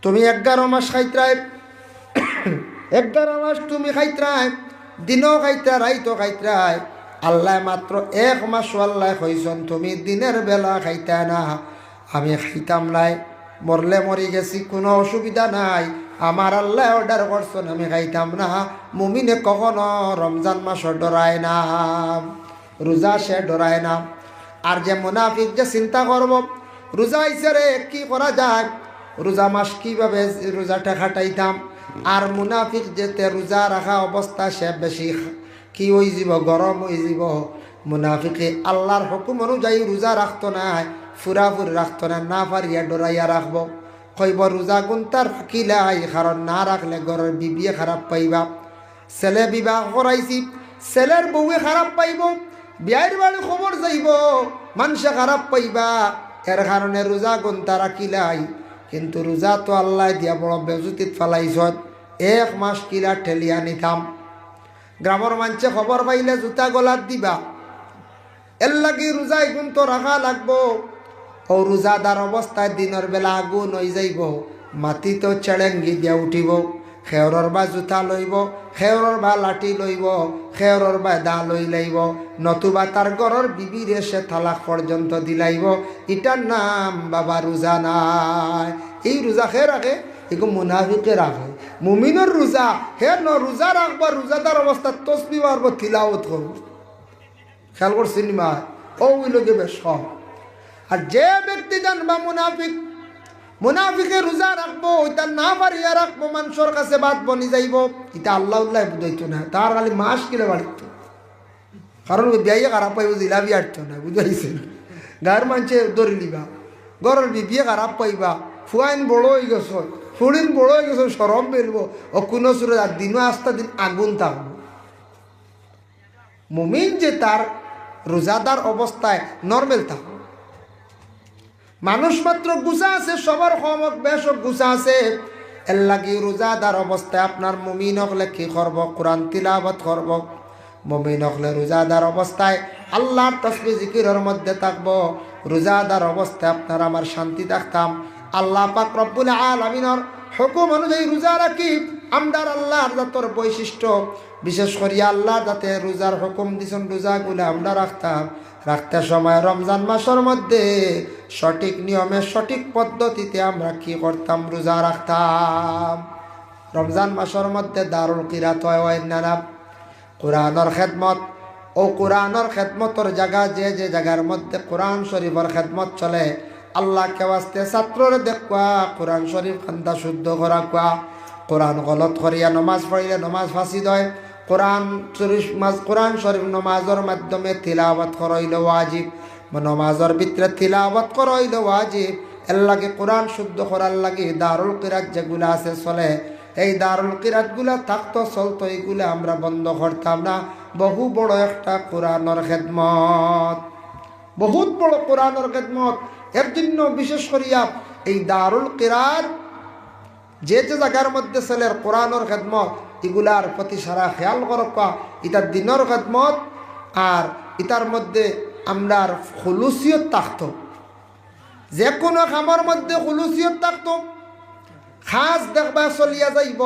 তুমি 11 মাস খাইত্রায় 11 মাস তুমি খাইত্রায় দিনও খাইত্রা রাইতো খাইত্রায় আল্লাহ মাত্র 1 মাস আল্লাহ কইছন তুমি দিনের বেলা খাইতা না আমি খাইতাম নাই মরলে মরি গেছি কোনো অসুবিধা নাই আমার আল্লাহ অর্ডার করছেন আমি খাইতাম না মুমিনে কখনো রমজান মাস ডরায় না রোজা সে ডরায় না আর যে মুনাফিক যে চিন্তা করব রোজা আইছে রে কি করা যায় রোজা মাস কিভাবে রোজাটা খাটাইতাম আর মুনাফিক যেতে রোজা রাখা অবস্থা সে বেশি কি হয়ে যাব গরম হয়ে যাব মুনাফিকে আল্লাহর হুকুম অনুযায়ী রোজা রাখতো না ফুরাফুরি রাখতো না পারিয়া ডরাইয়া রাখবো কইব রোজা গুনতার রাখিলাই কারণ না রাখলে ঘরের বিবিয়ে খারাপ পাইবা ছেলে বিবাহ করাইছি ছেলের বউয়ে খারাপ পাইব বিয়ের বাড়ি খবর যাইব মানুষে খারাপ পাইবা এর কারণে রোজা গুনতা রাখিলাই কিন্তু রোজা তো আল্লাহ দিয়া বড় বেজুতিত ফালাইছ 1 মাস কিলা ঠেলিয়া নিতাম গ্রামের মানুষে খবর পাইলে জুতা গলাত দিবা এর লাগি রোজায় গুণ তো রাখা লাগবো ও রোজাদার অবস্থায় দিনের বেলা আগুন হয়ে যাইব মাটি তো চেড়েঙ্গি দিয়া উঠিব খেয়রর বা জুতা লইব খেয়রর বা লাঠি লইব খেয়রর বা দা লই লাইব নতুবা তার ঘরের বিবির এসে তালাক পর্যন্ত দিলাইব এটার নাম বাবা রোজা নাই এই রোজা খে রাখে এগুলো মুনাফিকে রাখে মুমিনের রোজা হে ন রোজা রাখবা রোজাদার অবস্থা তসবি মারব তিলাওয়াত করব খেয়াল করছি নিমা ও ওই লোকে বেশ কম আর যে ব্যক্তি জানবা মুনাফিকে রোজা রাখবো ওইটা না পারিয়া রাখবো মানুষের কাছে বাদ বনি যাইব এটা আল্লাহ উল্লাহ বুঝাইতো না তার খালি মাস কিনে বাড়িত কারণ বিয়ে খারাপ পাইব জিলাবি আটতো না বুঝাইছে গায়ের মানুষে ধরে নিবা ঘরের বিয়ে খারাপ পাইবা ফুয়াইন বড় হয়ে গেছ ফুড়িন বড় হয়ে গেছ সরম বেরবো ও কোনো সুরে আর দিনও আস্তা দিন আগুন থাকবো মুমিন যে তার রোজাদার অবস্থায় নর্মেল থাকবো মানুষ মাত্র গুছা আছে সবার ক্ষমক বেশ গুছা আছে এর লাগি রোজাদার অবস্থায় আপনার মুমিন হলে কি করব কোরআন তিলাওয়াত করব মুমিন হলে রোজাদার অবস্থায় আল্লাহর তাসবিহ জিকিরের মধ্যে থাকবো রোজাদার অবস্থায় আপনার আমার শান্তি থাকতাম আল্লাহ পাক রব্বুল আলামিনের হুকুম অনুযায়ী রোজা রাখি আমদার আল্লাহর জাতর বৈশিষ্ট্য বিশেষ করে আল্লাহ যাতে রোজার হুকুম দিছেন রোজাগুলো আমরা রাখতে সময় রমজান মাসের মধ্যে সঠিক নিয়মে সঠিক পদ্ধতিতে আমরা কি করতাম রোজা রাখতাম রমজান মাসের মধ্যে দারুল কিরাত হয় অন্যান্য কোরআনের খেদমত ও কোরআনের খেদমতর জায়গা যে জায়গার মধ্যে কোরআন শরীফের খেদমত চলে আল্লাহকে ওয়াস্তে ছাত্ররে দেখবা কোরআন শরীফ খান্দা শুদ্ধ করা কোয়া কোরআন গলত করিয়া নমাজ পড়িলে নমাজ ফাঁসিদ হয় কোরআন শরীফ নমাজের মাধ্যমে তিলাওয়াত করাইলে ওয়াজিব নমাজের ভিতরে তিলাওয়াত করাইলে ওয়াজিব এর লাগে কোরআন শুদ্ধ করার লাগে দারুল কিরাত যেগুলো আছে চলে এই দারুল কিরাতগুলা থাকতো চলতো এইগুলো আমরা বন্ধ করতাম না বহু বড় একটা কোরআনের খেদমত বহুত বড় কোরআনের খেদমত এর জন্য বিশেষ করিয়া এই দারুল কিরাত যে জায়গার মধ্যে চলে কোরআনের খেদমত এগুলার প্রতি সারা খেয়াল করবা ইটার দিনের খেদমত আর ইটার মধ্যে আমরার খুলুসিয়ত থাকতো যে কোনো খামার মধ্যে খুলুসিয়ত থাকতো খাস দেখবা চলিয়া যাইব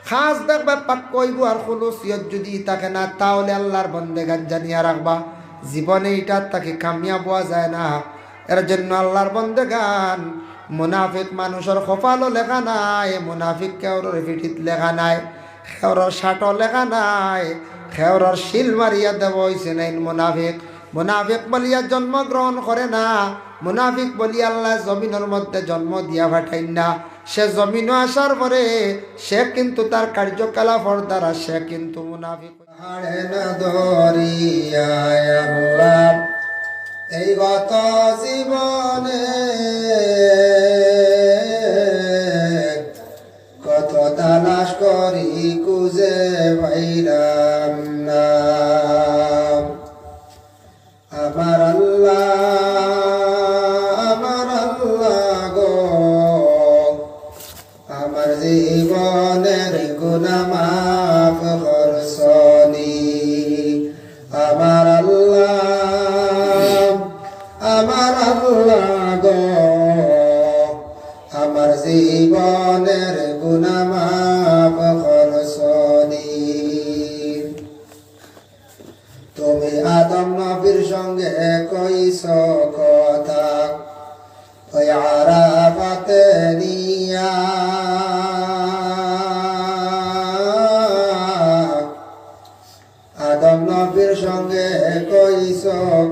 খাস দেখবা পাক কইব আর খুলুসিয়ত যদি থাকে না তাহলে আল্লাহর বন্দেগান জানিয়া রাখবা জীবনে এটা তাকে কামিয়াব হওয়া যায় না এর জন্য আল্লাহর বন্দেগান মুনাফিক মানুষের কপালও লেখা নাই মুনাফিক কেউর পিঠিত লেখা নাই খেওরার শাটও লেখা নাই খেওরার শিল মারিয়া দেব হয়েছে নাই মুনাফিক বলিয়া জন্মগ্রহণ করে না মুনাফিক বলি আল্লাহ জমিনের মধ্যে জন্ম দিয়া পাঠাইন না সে জমিনও আসার পরে সে কিন্তু তার কার্যকলাপের দ্বারা সে কিন্তু মুনাফিক এই গত জীবনে কত তালাশ করি খুঁজে পাইলাম না আমার আল্লাহ গো আমার জীবনের গুনাহ মাফ করছনি আমার আল্লাহ গো জীবনের গুনাহ মাফ করছনি। তুমি আদম নবীর সঙ্গে কইছ কথা ওই আরাফাতে নিয়া, আদম নবীর সঙ্গে কইছ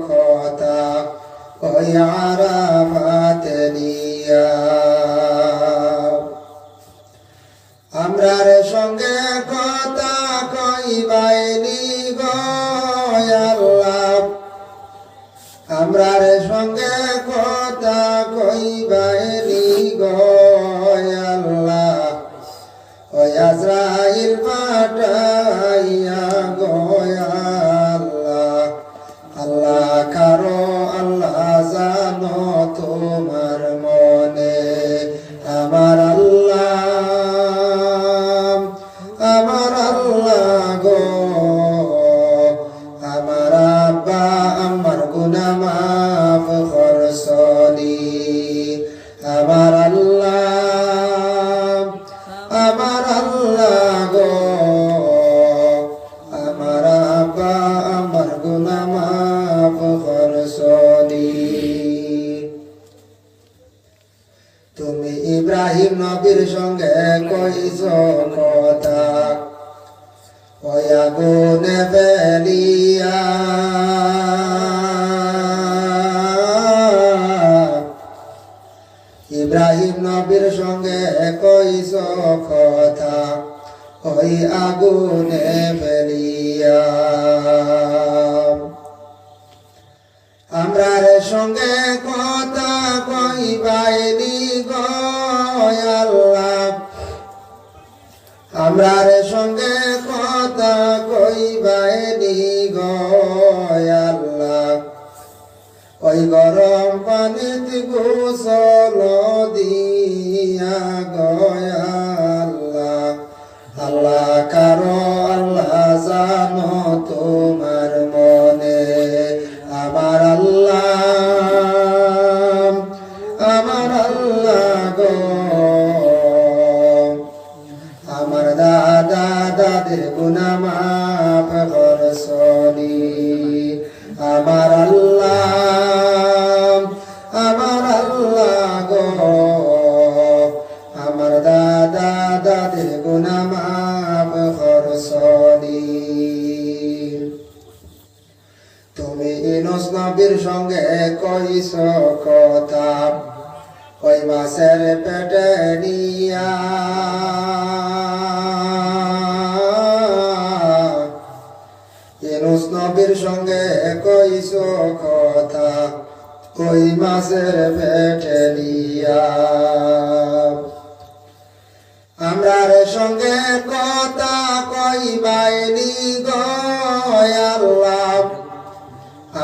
কথা ওই আরাফাতে নিয়া। আমরার সঙ্গে কথা কইবাইনি গো আল্লাহ, আমরার সঙ্গে কথা কইবাইনি গো আল্লাহ, ওই আজরাইল পাঠাইয়া গো আল্লাহ। আল্লাহ কারো আল্লাহ জানো তোমার মনে, আমার আল্লাহ আমার আল্লাহ গো, আমার আব্বা আমার গুনাহ মাফ করছনি। আমার আল্লাহ আমার আল্লাহ গো, আমার আব্বা আমার গুনাহ মাফ করছনি। তুমি ইব্রাহিম নবীর সঙ্গে কইছ কথা ওই আগুনে ফেলিয়া, ইব্রাহিম নবীর সঙ্গে কইছ কথা ওই আগুনে ফেলিয়া। আমরার সঙ্গে কথা কইবাইনি গো আল্লাহ, আমরার সঙ্গে কথা কইবাইনি গো আল্লাহ, ওই গরম পানিতে গোসল দিয়া গো আল্লাহ। আল্লাহ কারো আল্লাহ জানো তোমার মনে, আমার আল্লাহ আমার আল্লাহ গো, আমার দাদা দাদির গুনাহ মাফ করছনি। আমার আল্লাহ আমার আল্লাহ গো, আমার দাদা দাদির গুনাহ মাফ করছনি। তুমি ইউনূস নবীর সঙ্গে কইছ কথা ওই মাছের পেটে নিয়া, ইউনূস নবীর সঙ্গে কইছ কথা ওই মাছের পেটে নিয়া। আমরার সঙ্গে কথা কইবাইনি গো আল্লাহ,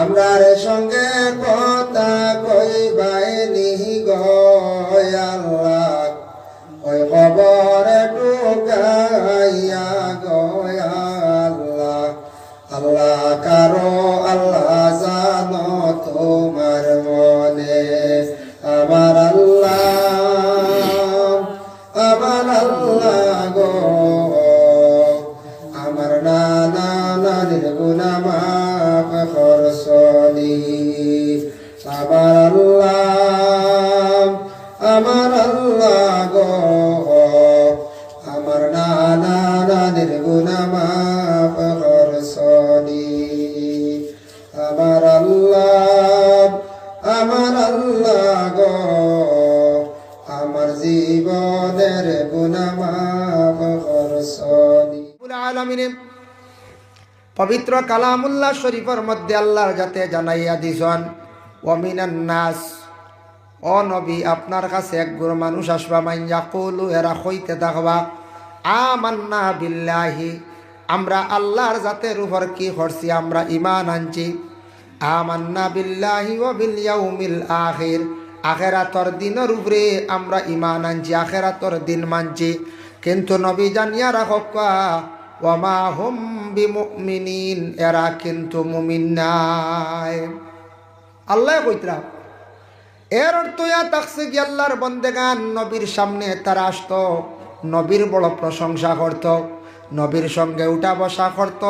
আমরার সঙ্গে কথা কইবাইনি গো আল্লাহ, ওই কবরে ঢুকাইয়া গো আল্লাহ। আল্লাহ কারো আল্লাহ জানো তোমার মনে, আমার আল্লাহ আমার আল্লাহ গো, আমার নানা নানির গুনাহ মাফ করছনি। আমার আল্লাহ আমার আল্লাহ গো, আমার নানা নানির গুনাহ মাফ করছনি। আমার আল্লাহ আমার আল্লাহ গো, আমার জীবনের গুনাহ মাফ করছনি। আলামিন পবিত্র কালামুল্লাহ শরীফের মধ্যে আল্লাহর যাতে জানাইয়া দিছেন, ওয়া মিনান নাস, ও নবী আপনার কাছে এক গুরু মানুষ আসবা, মান ইয়াকুলু এরা কইতে থাকবা, আমান্না বিল্লাহি আমরা আল্লাহর জাতের উপর কি করছি, আমরা ঈমান আনছি। আমান্না বিল্লাহি ওয়া বিল ইয়াউমিল আখির, আখিরাতের দিনের উপরে আমরা ঈমান আনছি, আখিরাতের দিন মানছি। কিন্তু নবী জানিয়া রাখক, ওয়া মা হুম বিমুমিনিন, এরা কিন্তু মুমিন নাই। আল্লাহ কইতরা এর অর্থ ইয়া থাকছে কি আল্লাহর বন্দেগান নবীর সামনে তারা আসতো, নবীর বড় প্রশংসা করত, নবীর সঙ্গে উঠা বসা করত,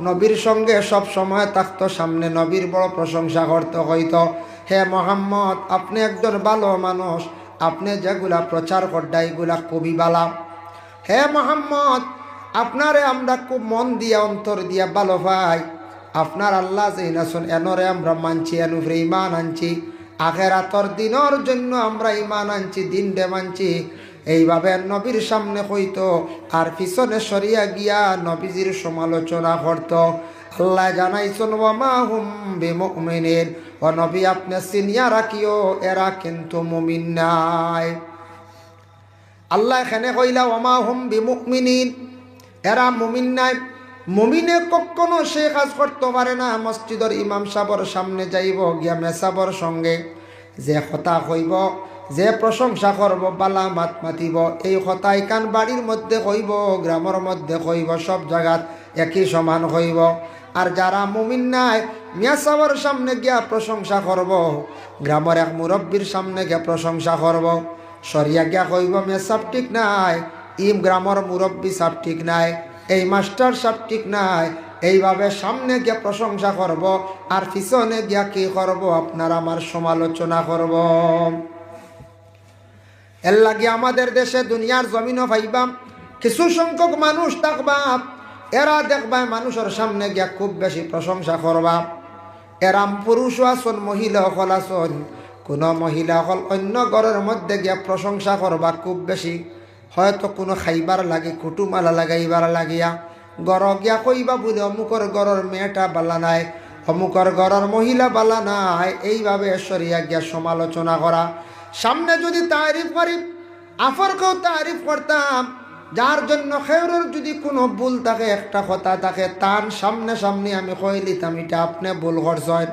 নবীর সঙ্গে সব সময় থাকতো, সামনে নবীর বড় প্রশংসা করতে হইতো, হে মোহাম্মদ আপনি একজন ভালো মানুষ, আপনি যেগুলা প্রচার করডা এগুলা খুবই ভালো। হে মোহাম্মদ আপনারে আমরা খুব মন দিয়া অন্তর দিয়া ভালো পাই, আপনার আল্লাহ যে নাসুন এনরে আমরা মানছি, এনুফরে ইমান আনছি, আখেরাতর দিনের জন্য আমরা ইমান আনছি, দিন দে মানছি। এইভাবে নবীর সামনে হইতো আর পিছনে সরিয়া গিয়া নবীজির সমালোচনা করত। আল্লাহ জানাইছেন ওয়ামা হুম বিমুমিনিন, ও নবী আপনি সিনিয়া রাখিও এরা কিন্তু মুমিন নাই। আল্লাহ এখানে কইলা ওয়ামা হুম বিমুমিনিন, এরা মুমিন নাই। মুমিনে কখনো সে কাজ করতে পারে না, মসজিদের ইমাম সাহর সামনে যাইব গিয়া মেসাবর সঙ্গে যে কথা কইব, যে প্রশংসা করব, বালা মাত মাতিব, এই কথাই কান বাড়ির মধ্যে কইব, গ্রামের মধ্যে কইব, সব জায়গাত একই সমান কইব। আর যারা মুমিন নাই মিয়া সাহর সামনে গিয়া প্রশংসা করব, গ্রামের এক মুরব্বীর সামনে গিয়া প্রশংসা করব, সরিয়া গিয়া কইব মিয়া সাহ ঠিক নাই, ইম গ্রামের মুরব্বী সাহ ঠিক নাই, এই মাস্টার সাহ ঠিক নাই, এইভাবে সামনে গিয়া প্রশংসা করব আর পিছনে গিয়া কি করব, আপনার আমার সমালোচনা করব। এর লাগে আমাদের দেশে দুনিয়ার জমিনও পাইবাম কিছু সংখ্যক মানুষ থাকবা, এরা দেখবা মানুষের সামনে গিয়া খুব বেশি প্রশংসা করবা। এরাম পুরুষও আসন, মহিলা হল আসন, কোনো মহিলা হল অন্য ঘরের মধ্যে গিয়া প্রশংসা করবা খুব বেশি, হয়তো কোনো খাইবার লাগে, কুটুমালা লাগাইবার লাগিয়া গড় গিয়া কইবা বলে অমুকর ঘরের মেয়েটা বালা নাই, অমুকর ঘরের মহিলা বালা নাই, এইভাবে সরিয়া গিয়া সমালোচনা করা। সামনে যদি তারিফ করি, আফরকেও তারিফ করতাম, যার জন্য খেউরের যদি কোনো ভুল থাকে, একটা কথা থাকে, তার সামনে সামনে আমি কইলিতাম এটা আপনি ভুল করছেন।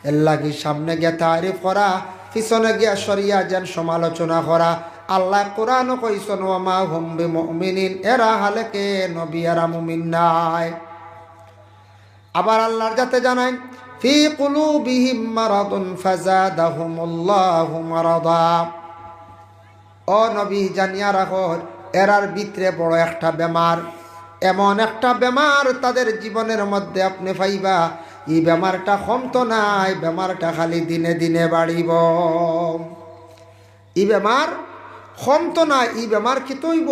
এর লাগি সামনে গিয়া তারিফ করা, পিছনে গিয়া সরিয়া যেন সমালোচনা করা। আল্লাহ কোরআন কইছেন ওয়ামা হুম বিমুমিনিন, এরা হালেকে নবী এরা মুমিন নাই। আবার আল্লাহর যাতে জানাই ফি কুলুবিহিম মারাদুন ফাজাদাহুমুল্লাহু মারাদা, ও নবী জানিয়া রাখো এরার ভিতরে বড় একটা বেমার, এমন একটা বেমার তাদের জীবনের মধ্যে আপনি পাইবা, এই বেমারটা কমতো নাই, বেমারটা খালি দিনে দিনে বাড়িব। এই বেমার কমতো না, এই বেমার কি তৈব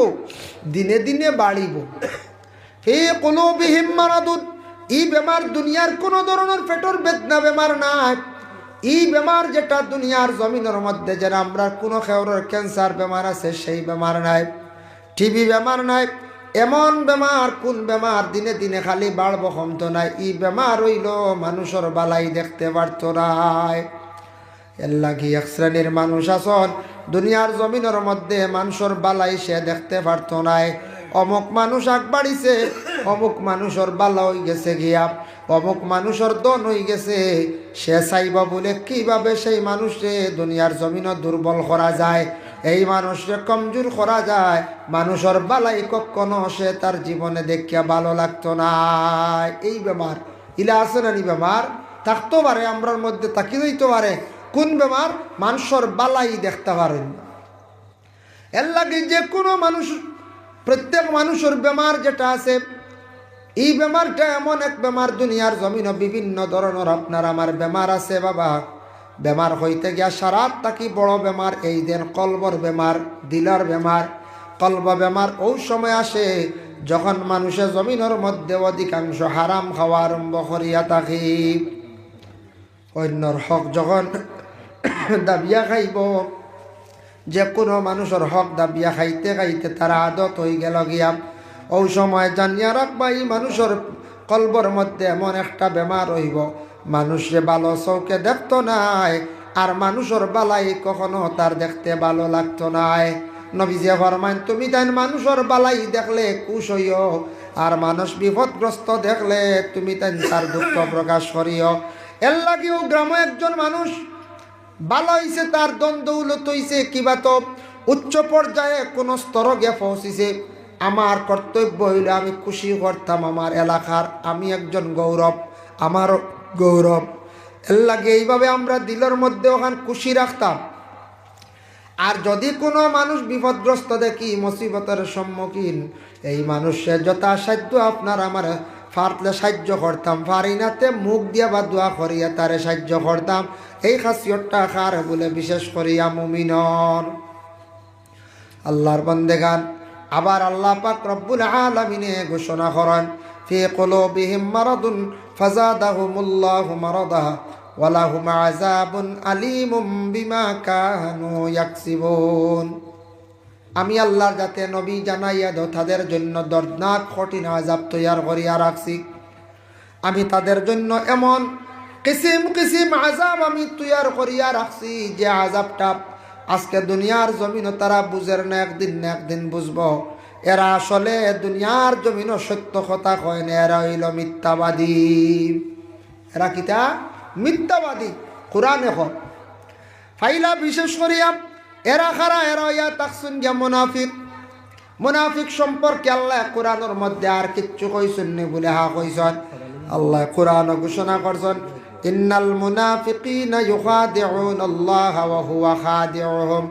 দিনে দিনে বাড়িব। ফি কুলুবিহিম মারাদুন, এই বেমার দুনিয়ার কোন ধরনের পেটর বেদনা বেমার নাই। এই বেমার যেটা দুনিয়ার জমিনের মধ্যে যেন আমরা কোনো খেউরের ক্যান্সার বেমার আছে সেই বেমার নাই, টিবি বেমার নাই, এমন বেমার কোন বেমার দিনে দিনে খালি বাড়ব কমতো নাই। এই বেমার হইল মানুষের বালাই দেখতে পারতো নাই। এর লাগি এক শ্রেণীর মানুষ আসন দুনিয়ার জমিনের মধ্যে মানুষের বালাই সে দেখতে পারতো নাই। অমুক মানুষ আগ বাড়িছে, অমুক মানুষের বালা হয়ে গেছে গিয়া, অমুক মানুষের দন হয়ে গেছে, সে চাইব বলে কিভাবে সেই মানুষে দুনিয়ার জমিনও দুর্বল করা যায়, এই মানুষকে কমজোর করা যায়। মানুষের বালাই কখনো সে তার জীবনে দেখিয়া ভালো লাগতো না। এই বেমার ইলা আছে না, নি বেমার থাকতে পারে আমরার মধ্যে, তাকি দিতে পারে। কোন বেমার? মানুষের বালাই দেখতে পারেন। এর লাগে যে কোনো মানুষ, প্রত্যেক মানুষের বেমার যেটা আছে, এই বেমারটা এমন এক বেমার দুনিয়ার জমিনে বিভিন্ন ধরনের আপনার আমার বেমার আছে বাবা। বেমার হইতে গিয়া সারাত তাকি বড় বেমার এই দেন কলবর বেমার, দিলার বেমার। কলব বেমার ওই সময় আসে যখন মানুষের জমিনের মধ্যে অধিকাংশ হারাম খাওয়া আরম্ভ করিয়া থাকি, অন্যর হক যখন দাবিয়া খাইব, যে কোনো মানুষের হক দাবিয়া খাইতে খাইতে তারা আদত হয়ে গেল গিয়া, ওই সময় জানিয়া রাখবা এই মানুষের কলবর মধ্যে এমন একটা বেমার হইব, মানুষে ভালো চৌকে দেখতো নাই, আর মানুষের বালাই কখনো তার দেখতে ভালো লাগতো নাই। নবীজি ফরমান তুমি তাই মানুষের বালাই দেখলে খুশ হইও, আর মানুষ বিপদগ্রস্ত দেখলে তুমি তাই তার দুঃখ প্রকাশ করিও। এর লাগেও গ্রামে একজন মানুষ ভালো হইছে, তার দ্বন্দ্বৌলত হইছে, কিবা তো উচ্চ পর্যায়ে কোনো স্তর গিয়ে পৌঁছিছে, আমার কর্তব্য হইল আমি খুশি করতাম আমার এলাকার, আমি একজন গৌরব, আমারও গৌরব, এর লাগে এইভাবে আমরা দিলের মধ্যে ওখান খুশি রাখতাম। আর যদি কোনো মানুষ বিপদগ্রস্ত দেখি মুসিবতের সম্মুখীন, এই মানুষের যথাসাধ্য আপনার আমার ফারলে সাহায্য করতাম, ফারিনাতে মুখ দিয়া বা দোয়া করিয়া তারে সাহায্য করতাম। এই খাসিয়তটা খার বলে বিশেষ করিয়া মুমিনর আল্লাহর বান্দেগান। আবার আল্লাহ পাক রব্বুল আলামিনে ঘোষণা করেন, ফি কুলুবিহিম মারাদুন ফাযাদাহুমুল্লাহু মারাদা ওয়ালাহুম আযাবুন আলীমুম বিমা কানু ইয়াকসিবুন। আমি আল্লাহর যাতে নবী জানাইয়া দাও তাদের জন্য দর্দনাক কঠিন আযাব তৈয়ার করিয়া রাখছি। আমি তাদের জন্য এমন কিসিম কিসিম আযাব আমি তৈয়ার করিয়া রাখছি, যে আযাবটা আজকে দুনিয়ার জমিনও তারা বুঝের না, একদিন না একদিন বুঝবো। এরা আসলে দুনিয়ার জমিনও সত্য কথা কয় না, এরা হইল মিথ্যাবাদী। এরা কিতা? মিথ্যাবাদী। কোরআনে কয় ফাইলা বিশেষ করিয়া এরা খারা, এরা ইয়া তাকসুন গিয়া মুনাফিক। মুনাফিক সম্পর্কে আল্লাহ কোরআনের মধ্যে আর কিচ্ছু কইছেন নি বলে হা কইছেন। আল্লাহ কোরআন ঘোষণা করছেন, ইন্নাল মুনাফিকিনা ইউখাদিউনা আল্লাহ ওয়া হুয়া খাদিউহুম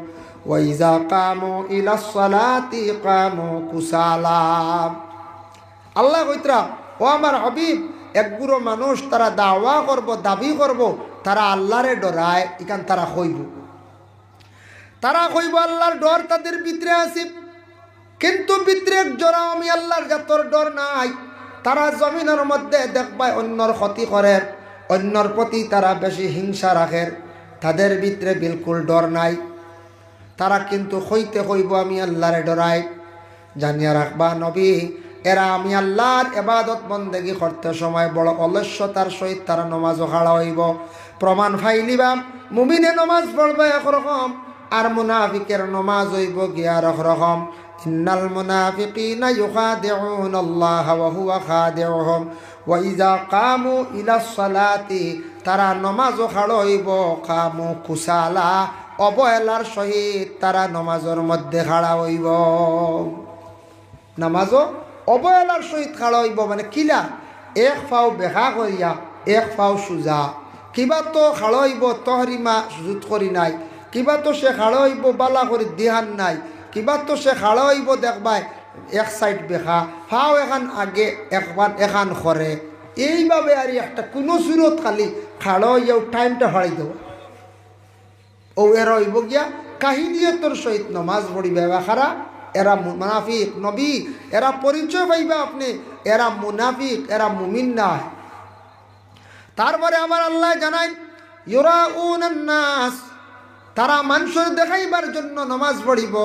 ওয়া ইযা কামু ইলাস সালাতি কামু কুসালা। আল্লাহ কইতরা, ও আমার হাবিব, একগুলো মানুষ তারা দাওয়া করব, দাবি করব, তারা আল্লাহরে ডরায়। ইখান তারা কইব, তারা কইব আল্লাহর ডর তাদের ভিতরে আছে, কিন্তু ভিতরে জোরা আমি আল্লাহর জাতর ডর নাই। তারা জমিনের মধ্যে দেখবায় অন্যর ক্ষতি করে, অন্যর প্রতি তারা বেশি হিংসা রাখে, তাদের ভিতরে বিলকুল ডর নাই। তারা কিন্তু হইতে কইব আমি আল্লাহরে ডরাই। জানিয়া রাখবা নবী, এরা আমি আল্লাহর ইবাদত বন্দেগী করতে সময় বড় অলস্যতার সহিত তারা নমাজও খাড়া হইব। প্রমাণ ফাইলিবা, মুমিনে নমাজ পড়বে একরকম, আর মুনাফিকের নমাজ হইব গিয়া একরকম। ইন্নাল মুনাফিকিনা ইউখাদিউনা আল্লাহ ওয়া হুয়া খাদিউহুম ওয়া ইযা কামু ইলাস সালাতি, তারা নমাজও খাড়া হইব কামু কুসালা, অবহেলার সহিত তারা নমাজের মধ্যে খাড়া হইব। নামাজও অবহেলার সহিত খাড়া হইব মানে কিলা? এক ফাও বেহা করিয়া এক ফাও সুজা। কিবা তো খাড়া হইব তহরিমা সুজুত করি নাই, কিবা তো সে খাড়া হইব বালা করি দিহান নাই, কিবা তো সে খাড়া হইব দেখবাই এক সাইড বেখা, ফাও এখান আগে একবার এখান করে। এইভাবে আর একটা কোনো সুরত খালি খাড়া হইয়াও টাইমটা হারাই দেব। ও এরা হইব গিয়া কাহিনীয়তর সহিত নমাজ পড়িবে খারা। এরা মুনাফিক। নবী এরা পরিচয় পাইবে আপনি, এরা মুনাফিক, এরা মুমিন না। তারপরে আবার আল্লাহ জানাই, ইউরাউনান নাস, তারা মানুষের দেখাইবার জন্য নমাজ পড়িব,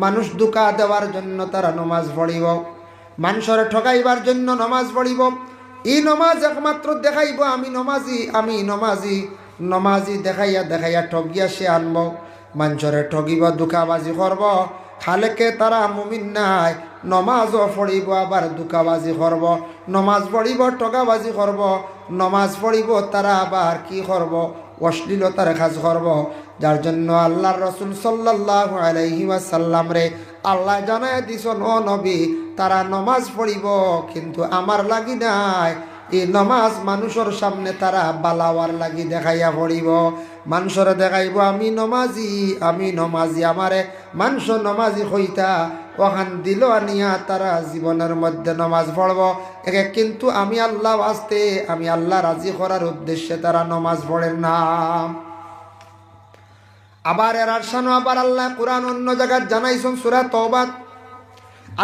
মানুষ দুকা দেওয়ার জন্য তারা নমাজ পড়িব, মানুষের ঠকাইবার জন্য নমাজ পড়িব। এই নমাজ একমাত্র দেখাইব আমি নমাজি, আমি নমাজি। নমাজি দেখাইয়া দেখাইয়া ঠগিয়া সে আনব, মানুষরে ঠগিব, দুকাবাজি করব। খালেকে তারা মুমিন নাই, নমাজও পড়িব আবার দুকাবাজি করব, নমাজ পড়িব ঠগাবাজি করব, নমাজ পড়িব তারা আবার কি করব? অশ্লীলতার কাজ করব। যার জন্য আল্লাহর রাসূল সাল্লাল্লাহু আলাইহি ওয়াসাল্লাম রে আল্লাহ জানায় দিছেন, ও নবী, তারা নমাজ পড়িব কিন্তু আমার লাগি নাই। এই নমাজ মানুষের সামনে তারা বালাওয়ার লাগি দেখাইয়া পড়িব। মানুষরে দেখাইব আমি নমাজি, আমি নমাজি, আমারে মানুষ নমাজি হইতা ওখান দিল আনিয়া তারা জীবনের মধ্যে নমাজ পড়ব একে, কিন্তু আমি আল্লাহ আসতে, আমি আল্লাহ রাজি করার উদ্দেশ্যে তারা নমাজ পড়েন না। আবার এরার শানো আবার আল্লাহ কুরআন অন্য জায়গায় জানাইছেন সূরা তাওবা,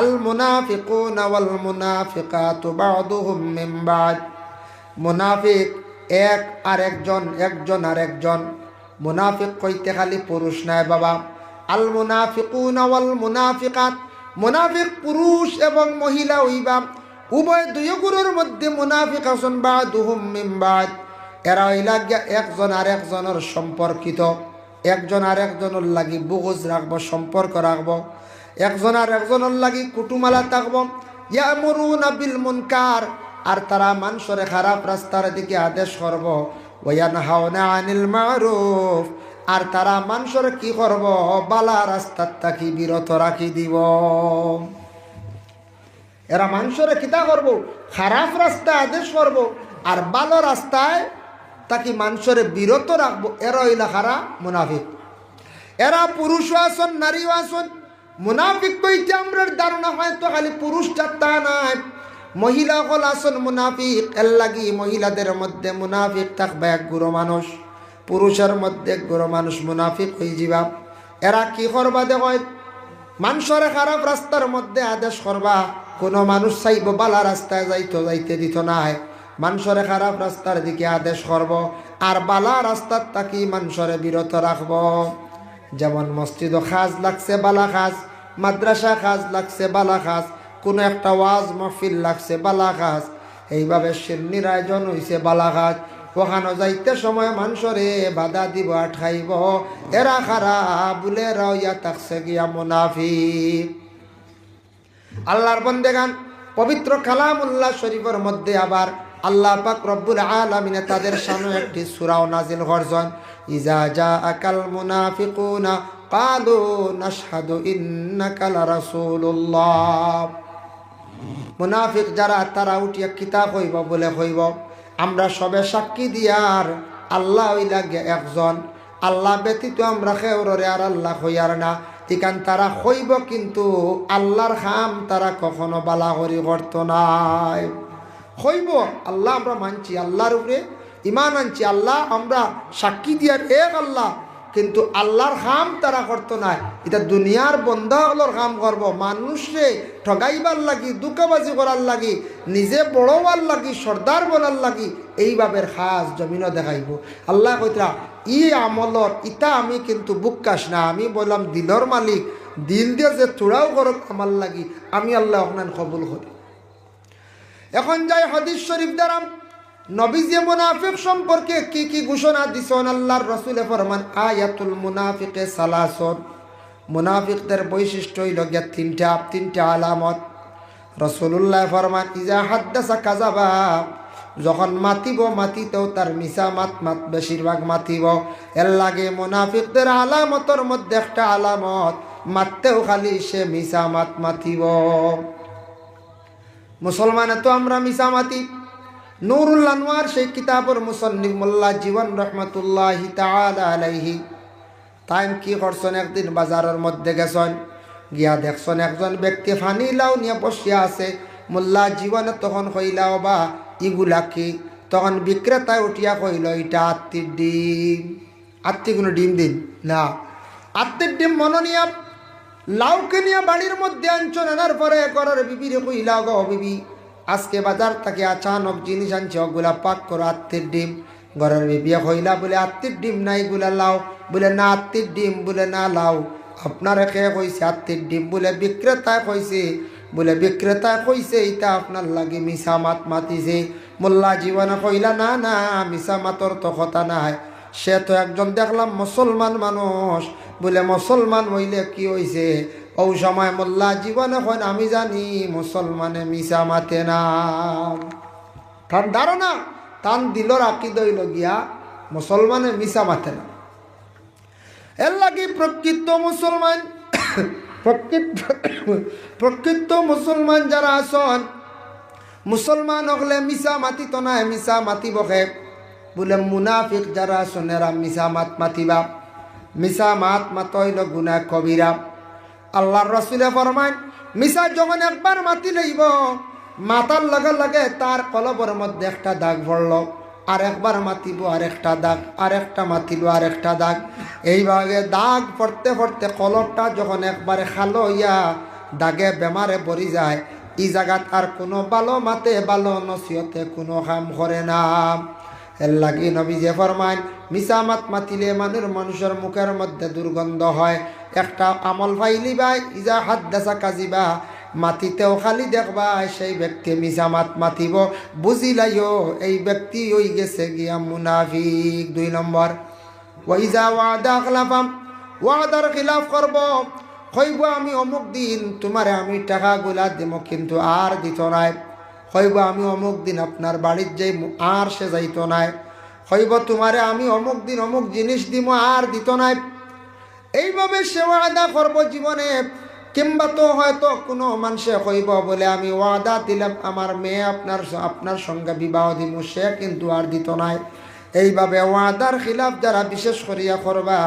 আল মুনাফিকুনা ওয়াল মুনাফিকাতু বা'দুহুম মিন বা'দ। মুনাফিক এক আর একজন, একজন আর একজন। মুনাফিক কইতে খালি পুরুষ নাই বাবা। আল মুনাফিকুনা ওয়াল মুনাফিকাত, মুনাফিক পুরুষ এবং মহিলা হইবা, উভয় দুই গুরুর মধ্যে মুনাফিক আছেন। বা'দুহুম মিন বা'দ, এরা হইলা একজন আর একজনের সম্পর্কিত, একজন আর একজনের লাগি বুগজ রাখবো, সম্পর্ক রাখবো, একজন আর একজনের লাগি কুটুমালা থাকবো। ইয়ামুরুনা বিল মুনকার, আর তারা মানুষের খারাপ রাস্তার দিকে আদেশ করব। ওয়ায়ানহাউনা আনিল মারুফ, আর তারা মানুষের কি করব? বালা রাস্তার থাকি বিরত রাখি দিব। এরা মানুষের কিতা করব? খারাপ রাস্তায় আদেশ করব, আর ভালো রাস্তায় তাকে মানুষের বিরত রাখবো, এরা হইলা খারা মুনাফিক। এরা পুরুষও আসন নারীও আসন। মুনাফিক কইতে আমরা ধারণা হয়তো খালি পুরুষটা, তা নাই, মহিলা হল আসন মুনাফিক। এর লাগি মহিলাদের মধ্যে মুনাফিক থাকবে এক গুরু মানুষ, পুরুষের মধ্যে এক গুরু মানুষ মুনাফিক হয়ে যাবা। এরা কি করবা দেখয়, মানুষের খারাপ রাস্তার মধ্যে আদেশ করবা। কোনো মানুষ চাইব বালা রাস্তায় যাইতে দিত নাই, মানুষের খারাপ রাস্তার দিকে আদেশ করব, আর বালা রাস্তার তাকি মানুষের বিরত রাখব। যেমন মসজিদ খাজ লাগছে বালা খাজ, মাদ্রাসা খাজ লাগছে বালা খাজ, কোনো একটা ওয়াজ মহফিল লাগছে বালা খাজ, এইভাবে শিরনির আয়োজন হইছে বালা খাজ। ওখানে যাইতে সময় মানুষরে বাধা দিব, আটকাইব, এরা খারা বলে রাইয়া থাকছে গিয়া মুনাফিক। আল্লাহর বান্দাগান পবিত্র কালামুল্লাহ শরীফের মধ্যে আবার আল্লাহ পাক রব্বুল আলামিন তাদের শানে একটি সূরাও নাজিল করছেন। ইজা জাআকাল মুনাফিকুনা ক্বালু নাশহাদু ইন্নাকা লারাসূলুল্লাহ। মুনাফিক যারা, তারা উঠিয়া কিতাব হইব বলে হইব, আমরা সবে সাক্ষী দিয়ার আল্লাহ হইলাগে একজন, আল্লাহ ব্যতীত আমরা খেউরে আর আল্লাহ হইয়ার না। ঠিকান তারা হইব, কিন্তু আল্লাহর খাম তারা কখনো বালা করি করত নাই। হইব আল্লাহ আমরা মানছি, আল্লাহর উপরে ইমান আনছি, আল্লাহ আমরা সাক্ষী দিয়ার এক আল্লাহ, কিন্তু আল্লাহর খাম তারা করতো না। এটা দুনিয়ার বন্ধা হলোর কাম করব, মানুষে ঠগাইবার লাগি, দুঃখবাজি করার লাগি, নিজে বড় হওয়ার লাগি, সর্দার বলার লাগি, এইভাবে খাস জমিনও দেখাইব। আল্লাহ কইতরা ই আমলর ইটা আমি কিন্তু বুকাস না, আমি বললাম দিলর মালিক, দিল দিয়ে যে তোড়াও করক আমার লাগি, আমি আল্লাহ আপনার কবুল করি। এখন যাই হাদিস শরীফ দ্বারা নবীজি মুনাফিক সম্পর্কে কি কি ঘোষণা দিছেন। আল্লাহর রাসূলে ফরমান আয়াতুল মুনাফিকে সালাসুন, মুনাফিকদের বৈশিষ্ট্য হইল গিয়া তিনটা আলামত। রাসূলুল্লাহ ফরমান ইজা হাদ্দাসা কাযাবা, যখন মাতিতেও তার মিছা মাত বেশিরভাগ মাতিব। এর লাগে মুনাফিকদের আলামতের মধ্যে একটা আলামত, মাততেও খালি সে মিছা মাতিব। মুসলমানে তো আমরা মিছা মাতি। নুরুল আনওয়ার সেই কিতাবের মুসন্নিফ মোল্লা জীবন রহমতুল্লাহি তাআলা আলাইহি তাই কি করছেন, একদিন বাজারের মধ্যে গেছেন, গিয়া দেখছেন একজন ব্যক্তি ফানি লাউ নিয়ে বসিয়া আছে। মোল্লা জীবনে তখন কইলাও বা ইগুলা কি? তখন বিক্রেতায় উঠিয়া কইল এটা আত্মির ডিম। আত্মি কোনো ডিম দিন না, আত্মির ডিম মনোনিয়া লাউকে নিয়ে বাড়ির মধ্যে আনছেন। আনার পরে ঘরের বিবিরে কইলা গো বিবি, আজকে বাজার থেকে আচানক জিনিস আনছে, ওগুলা পাক করো, আত্মির ডিম। ঘরের বিবিয়া কইলা বলে আত্মির ডিম নাই, গুলা লাও। বলে না আত্মির ডিম, বলে না লাও। আপনার কে কইছে আত্মির ডিম? বলে বিক্রেতায় কইছে। বলে বিক্রেতায় কইছে এটা আপনার লাগে মিছা মাতিছে। মোল্লা জীবনে কইলা না না, মিছা মাতর তো কথা নাই, সে তো একজন দেখলাম মুসলমান মানুষ। বলে মুসলমান হইলে কি হইছে? ও সময় মোল্লা জীবনে কইন আমি জানি মুসলমানে মিছা মাতে না। তার ধারণা, তান দিলর আকিদ হইল গিয়া মুসলমানে মিছা মাতে না। এর লাগে প্রকৃত মুসলমান প্রকৃত মুসলমান যারা আসন, মুসলমান হলে মিছা মাতিত না, মিছা মাতিব হে। বলে মুনাফিক যারা আসন এরা মিছা মাতিবা। মিছা মাত হইল গুনাহ কবিরা। আল্লাহর রাসূলে ফরমান মিছা যখন একবার মাতি লইব, মাতার লগে লগে তার কলবের মধ্যে একটা দাগ পড়ল, আর একবার মাতিব আর একটা দাগ, আর একটা মাতিল আর একটা দাগ, এইভাবে দাগ পড়তে পড়তে কলবটা যখন একবারে খালো ইয়া দাগে বেমারে পড়ি যায়, এই জায়গাত আর কোনো ভালো মাতে ভালো নসিহতে কোনো কাম করে না। এর লাগি নবীজি ফরমান মিছা মাতিলে মানুষের মুখের মধ্যে দুর্গন্ধ হয়। একটা আমল ফাইলিবা, ইজা হাদ্দাসা কাজিবা, মাতিতেও খালি দেখবা সেই ব্যক্তি মিছা মাতিব, বুঝিলাইও এই ব্যক্তি হই গেছে গিয়া মুনাফিক। 2 নম্বর, ওয়াইজা ওয়াদা খলাফাম, ওয়াদার খিলাফ করব। কইব আমি অমুক দিন তোমারে আমি টাকা গুলা দিব, কিন্তু আর দিত নাই। কইব আমি অমুক দিন আপনার বাড়ির যাই, আর সে যাইত নাই। কইব তোমারে আমি অমুক দিন অমুক জিনিস দিব, আর দিত নাই। এইভাবে সে ওয়াদা করব জীবনে। কিংবা তো হয়তো কোনো মানুষে কইব বলে আমি ওয়াদা দিলাম আমার মেয়ে আপনার সঙ্গে বিবাহ দিব, সে কিন্তু আর দিত নাই। এইভাবে ওয়াদার খিলাফ যারা বিশেষ করিয়া করবা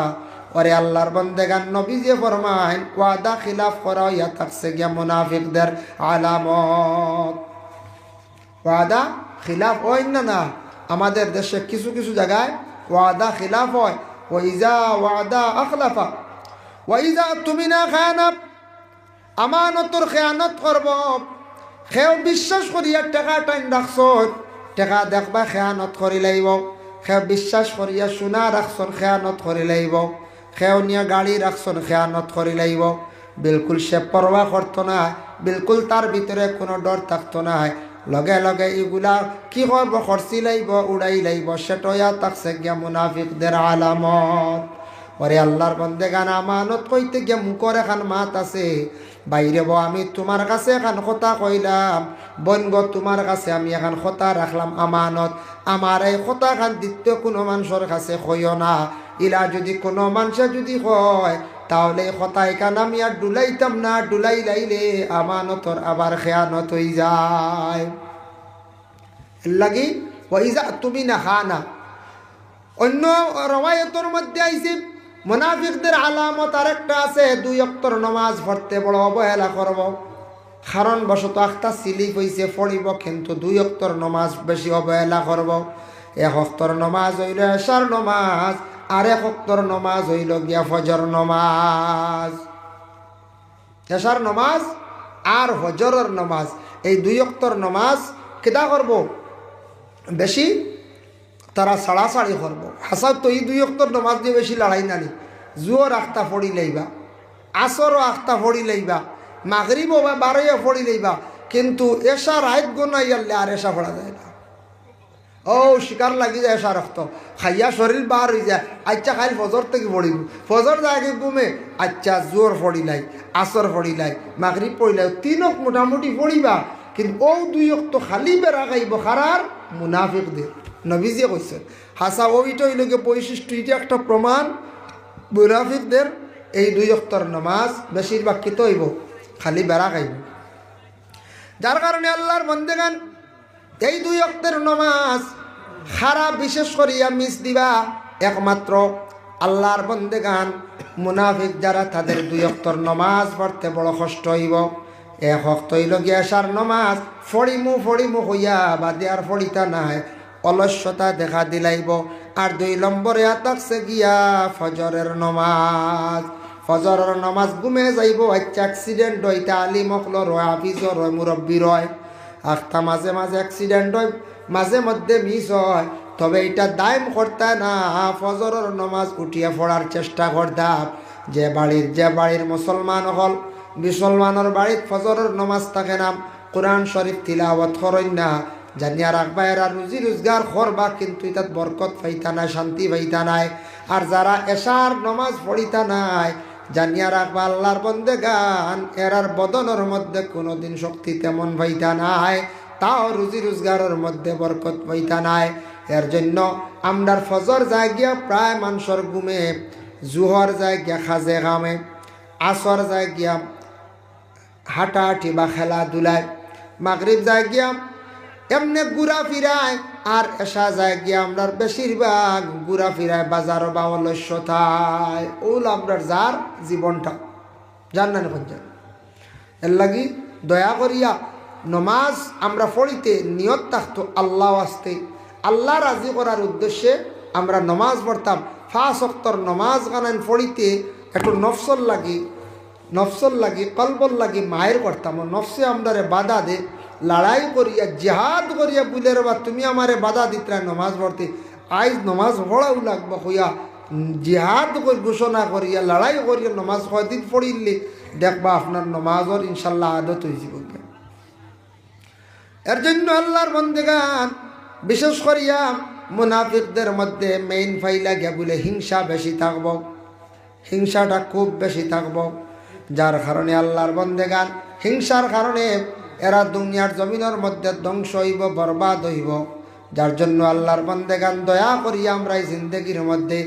ওরে আল্লাহর বান্দাগান নবীজি ফরমায় ওয়াদা খিলাফ করা ইয়া থাকছে গিয়া মুনাফিকদের আলামত। ওয়াদা খিলাফ হয় না আমাদের দেশে কিছু কিছু জায়গায় ওয়াদা খিলাফ হয়। ওয়াইজা ওয়াদা আখলাফা ওয়াইজা তুমিনা খানা, আমানতর খেয়ানত করব। সেও বিশ্বাস করিয়া টেকা টাইম রাখছ, টেকা দেখবা খেয়ানত করি লাগিব। সেও বিশ্বাস করিয়া সোনা রাখছন, খেয়ানত করি লাগিব। সেও নিয়ে গাড়ি রাখছন, খেয়ানত করি লাগিব। বিলকুল সে পরোয়া করতো না, বিলকুল তার ভিতরে কোনো ডর থাকতো না। লগে লগে এগুলা কি করব, খরচি লাইব, উড়াই লাইব, সেটয়া থাকছে গিয়া মুনাফিকদের আলামত। ওরে আল্লাহর বান্দাগান আমানত কইতে গিয়া মুখর এখান মাত আছে, বাইরে বো আমি তোমার কাছে এখন কথা কইলাম, বনগ তোমার কাছে আমি এখন কথা রাখলাম আমানত। আমার এই কথা খান দ্বিতীয় কোনো মানুষের কাছে কইও না। ইলা যদি কোনো মানুষে যদি কয় তাহলে কথা এখান আমি আর ডুলাইতাম না, ডুলাই লাইলে আমানতর আবার খেয়ানত হয়ে যায়। লাগি ওইজা তুমি না খানা। অন্য রওয়ায়তের মধ্যে আইছে মুনাফিকদের আলামত আরেকটা আছে, 2 ওয়াক্তের নামাজ পড়তে বড় অবহেলা করব। কারণ বশত একটা সিলিপ হইছে পড়িব, কিন্তু 2 ওয়াক্তের নামাজ বেশি অবহেলা করব। 1 ওয়াক্তের নামাজ হইল এশার নামাজ, আর 1 ওয়াক্তের নামাজ হইল গিয়া ফজর নামাজ। এশার নামাজ আর ফজরের নামাজ, এই 2 ওয়াক্তের নামাজ কিতা করব বেশি, তারা সাড়াসাড়ি করবো। হাসাব তো এই 2 ওয়াক্তের নামাজ দিয়ে বেশি লড়াই নানি। জুয়োর আখতা ফড়ি লইবা, আসরও আখতা ফড়ি লইবা, মাগরিবও বা 12 ফড়ি লইবা, কিন্তু এশা রাত গোনাই আনলে আর এশা ফড়া যায় না। ও শিকার লাগি যায় এশা রক্ত খাইয়া শরীর বার হয়ে যায়। আচ্ছা খাইল ফজর থেকে পড়িব, ফজর যায় ঘুমে, আচ্ছা জোর ফড়িলাই, আসর ফড়িলাই, মাগরিব পড়িলাই, 3 মোটামুটি পড়িবা, কিন্তু ও 2 ওয়াক্ত খালি বেড়া খাইব খারার মুনাফিকদের। নবীজি কইছেন হাসা ওইটা হইলকে বৈশিষ্ট্য, এটা একটা প্রমাণ মুনাফিকদের। এই 2 ওয়াক্তের নামাজ বেশিরভাগ কিত হইব খালি বেড়া খাইব। যার কারণে আল্লাহর বান্দাগান এই 2 ওয়াক্তের নামাজ খারাপ বিশেষ করিয়া মিস দিবা। একমাত্র আল্লাহর বান্দাগান মুনাফিক যারা, তাদের 2 ওয়াক্তের নামাজ পড়তে বড় কষ্ট হইব। 1 ওয়াক্ত হইল গিয়া এশার নামাজ ফড়িমু হইয়া বাদে আর ফড়িতা নাই, অলস্যতা দেখা দিলাইব। আর 2 নম্বরে থাকছে গিয়া ফজরের নামাজ। ফজরের নামাজ ঘুমে যাইব, আচ্ছা অ্যাক্সিডেন্ট হয়, তালিম অকলর হয়, হাফিজর হয়, মুরব্বীর হয়, আখতা মাঝে মাঝে অ্যাক্সিডেন্ট হয়, মাঝে মধ্যে মিস হয়, তবে এটা দায়ম করতে না। ফজরের নামাজ উঠিয়া পড়ার চেষ্টা করতাম। যে বাড়ির মুসলমান হল, মুসলমানের বাড়ির ফজরের নামাজ থাকে না, কোরআন শরীফ তিলাওয়াত করেন না, জানিয়া রাখবা এরা রুজি রোজগার করবা, কিন্তু এটাত বরকত পাইতা নাই, শান্তি পাইতা নাই। আর যারা এশার নামাজ পড়িতা নাই, জানিয়া রাখবা আল্লাহর বান্দাগান এরার বদনের মধ্যে কোনোদিন শক্তি তেমন পাইতা নাই, তাও রুজি রোজগারের মধ্যে বরকত পাইতা নাই। এর জন্য আমরার ফজর যায় গিয়া প্রায় মানুষের ঘুমে, জুহর যায় গিয়া খাজে খামে, আসর যায় গিয়া হাঁটাহাঁটি বা খেলাধুলায়, মাগরিব যায় গিয়া এমনি ঘুরা ফিরায়, আর এসা যায় গিয়া আমরার বেশিরভাগ ঘুরা ফিরায় বাজার বা অলস্যতায়। ওল আমরার যার জীবনটা জান না পঞ্চায়েত। এর লাগি দয়া করিয়া নমাজ আমরা পড়িতে নিয়ত থাকতো আল্লাহ আসতে, আল্লাহ রাজি করার উদ্দেশ্যে আমরা নমাজ পড়তাম। 5 ওয়াক্তের নমাজ গানান পড়িতে একটু নফসল লাগি কলবল লাগি মায়ের করতাম। নফসে আমরারে বাধা দে, লড়াই করিয়া জেহাদ করিয়া বুলের বা তুমি আমারে বাধা দিতরা নমাজ পড়তে, আইজ নমাজ পড়াও লাগবো হইয়া জেহাদ ঘোষণা করিয়া লড়াই করিয়া নমাজ কদিন পড়িলে দেখবা আপনার নমাজর ইনশাল্লাহ আদত হয়ে যাব। এর জন্য আল্লাহর বান্দাগান বিশেষ করিয়া মুনাফিকদের মধ্যে মেইন ফাইলা গিয়া বলে হিংসা বেশি থাকব, হিংসাটা খুব বেশি থাকব। যার কারণে আল্লাহর বান্দাগান হিংসার কারণে এরা দুনিয়ার জমিনের মধ্যে ধ্বংস হইব, বরবাদ হইব। যার জন্য আল্লাহর বান্দাগান দয়া করিয়া আমরা এই জিন্দগির মধ্যে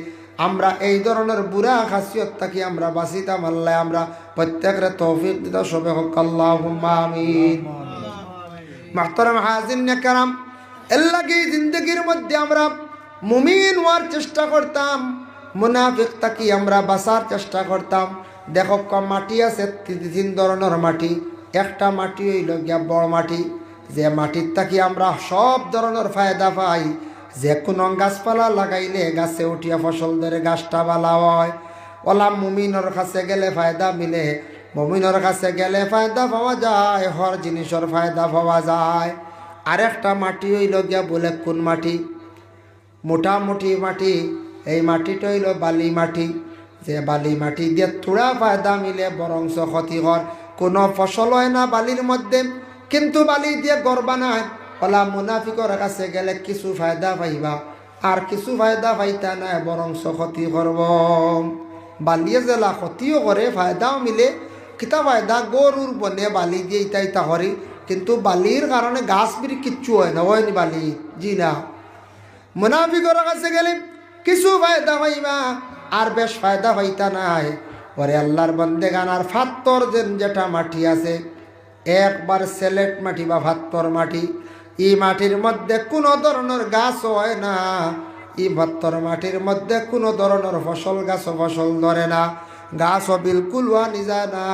আমরা এই ধরনের বুড়া খাসিয়ত থাকি আমরা বাঁচিতাম। আল্লাহ আমরা প্রত্যেকের তৌফিক দিতে সবে হোক, আল্লাহুম্মা আমিন। মাহতারাম হাজিরিন কেরাম, এর লাগি জিন্দগির মধ্যে আমরা মুমিন হওয়ার চেষ্টা করতাম, মুনাফিক থাকি আমরা বাঁচার চেষ্টা করতাম। দেখো কম মাটি আছে, 3 ধরনের মাটি। একটা মাটি হইল গিয়া বড় মাটি, যে মাটির থাকি আমরা সব ধরনের ফায়দা পাই। যে কোনো গাছপালা লাগাইলে গাছে উঠিয়া ফসল ধরে, গাছটা ভালো হয়। ওলা মুমিনের কাছে গেলে ফায়দা মিলে, মুমিনের কাছে গেলে ফায়দা পাওয়া যায়, হর জিনিসের ফায়দা পাওয়া যায়। আরেকটা মাটি হইল গিয়া বলে কোন মাটি, মোটামুটি মাটি। এই মাটিটা হইল বালি মাটি, যে বালি মাটি দিয়ে থোড়া ফায়দা মিলে বরংস ক্ষতিকর। কোনো ফসল হয় না বালির মধ্যে, কিন্তু বালি দিয়ে ঘর বানায়। ওলা মুনাফিকর কাছে গেলে কিছু ফায়দা পাইবা, আর কিছু ফায়দা পাইতা না, বরংস ক্ষতি করব। বালিয়ে জেলা ক্ষতিও করে, ফায়দাও মিলে। কিতা ফায়দা, গরুর বনে বালি দিয়ে ইতা ইতা করি, কিন্তু বালির কারণে গাছ বিড়ি কিচ্ছু হয় না, হয়নি বালি, জি না। মুনাফিকর কাছে গেলে কিছু ফায়দা পাইবা, আর বেশ ফায়দা পাইতা নাই। ওরে আল্লাহর বন্দেগান, আর ফাত্তর যেটা মাটি আছে, একবার সেলেট মাটি বা ফাত্তর মাটি, এই মাটির মধ্যে কোনো ধরনের গাছ হয় না। এই ফাত্তর মাটির মধ্যে কোনো ধরনের ফসল গাছ ফসল ধরে না, গাছও বিলকুল হওয়া যায় না।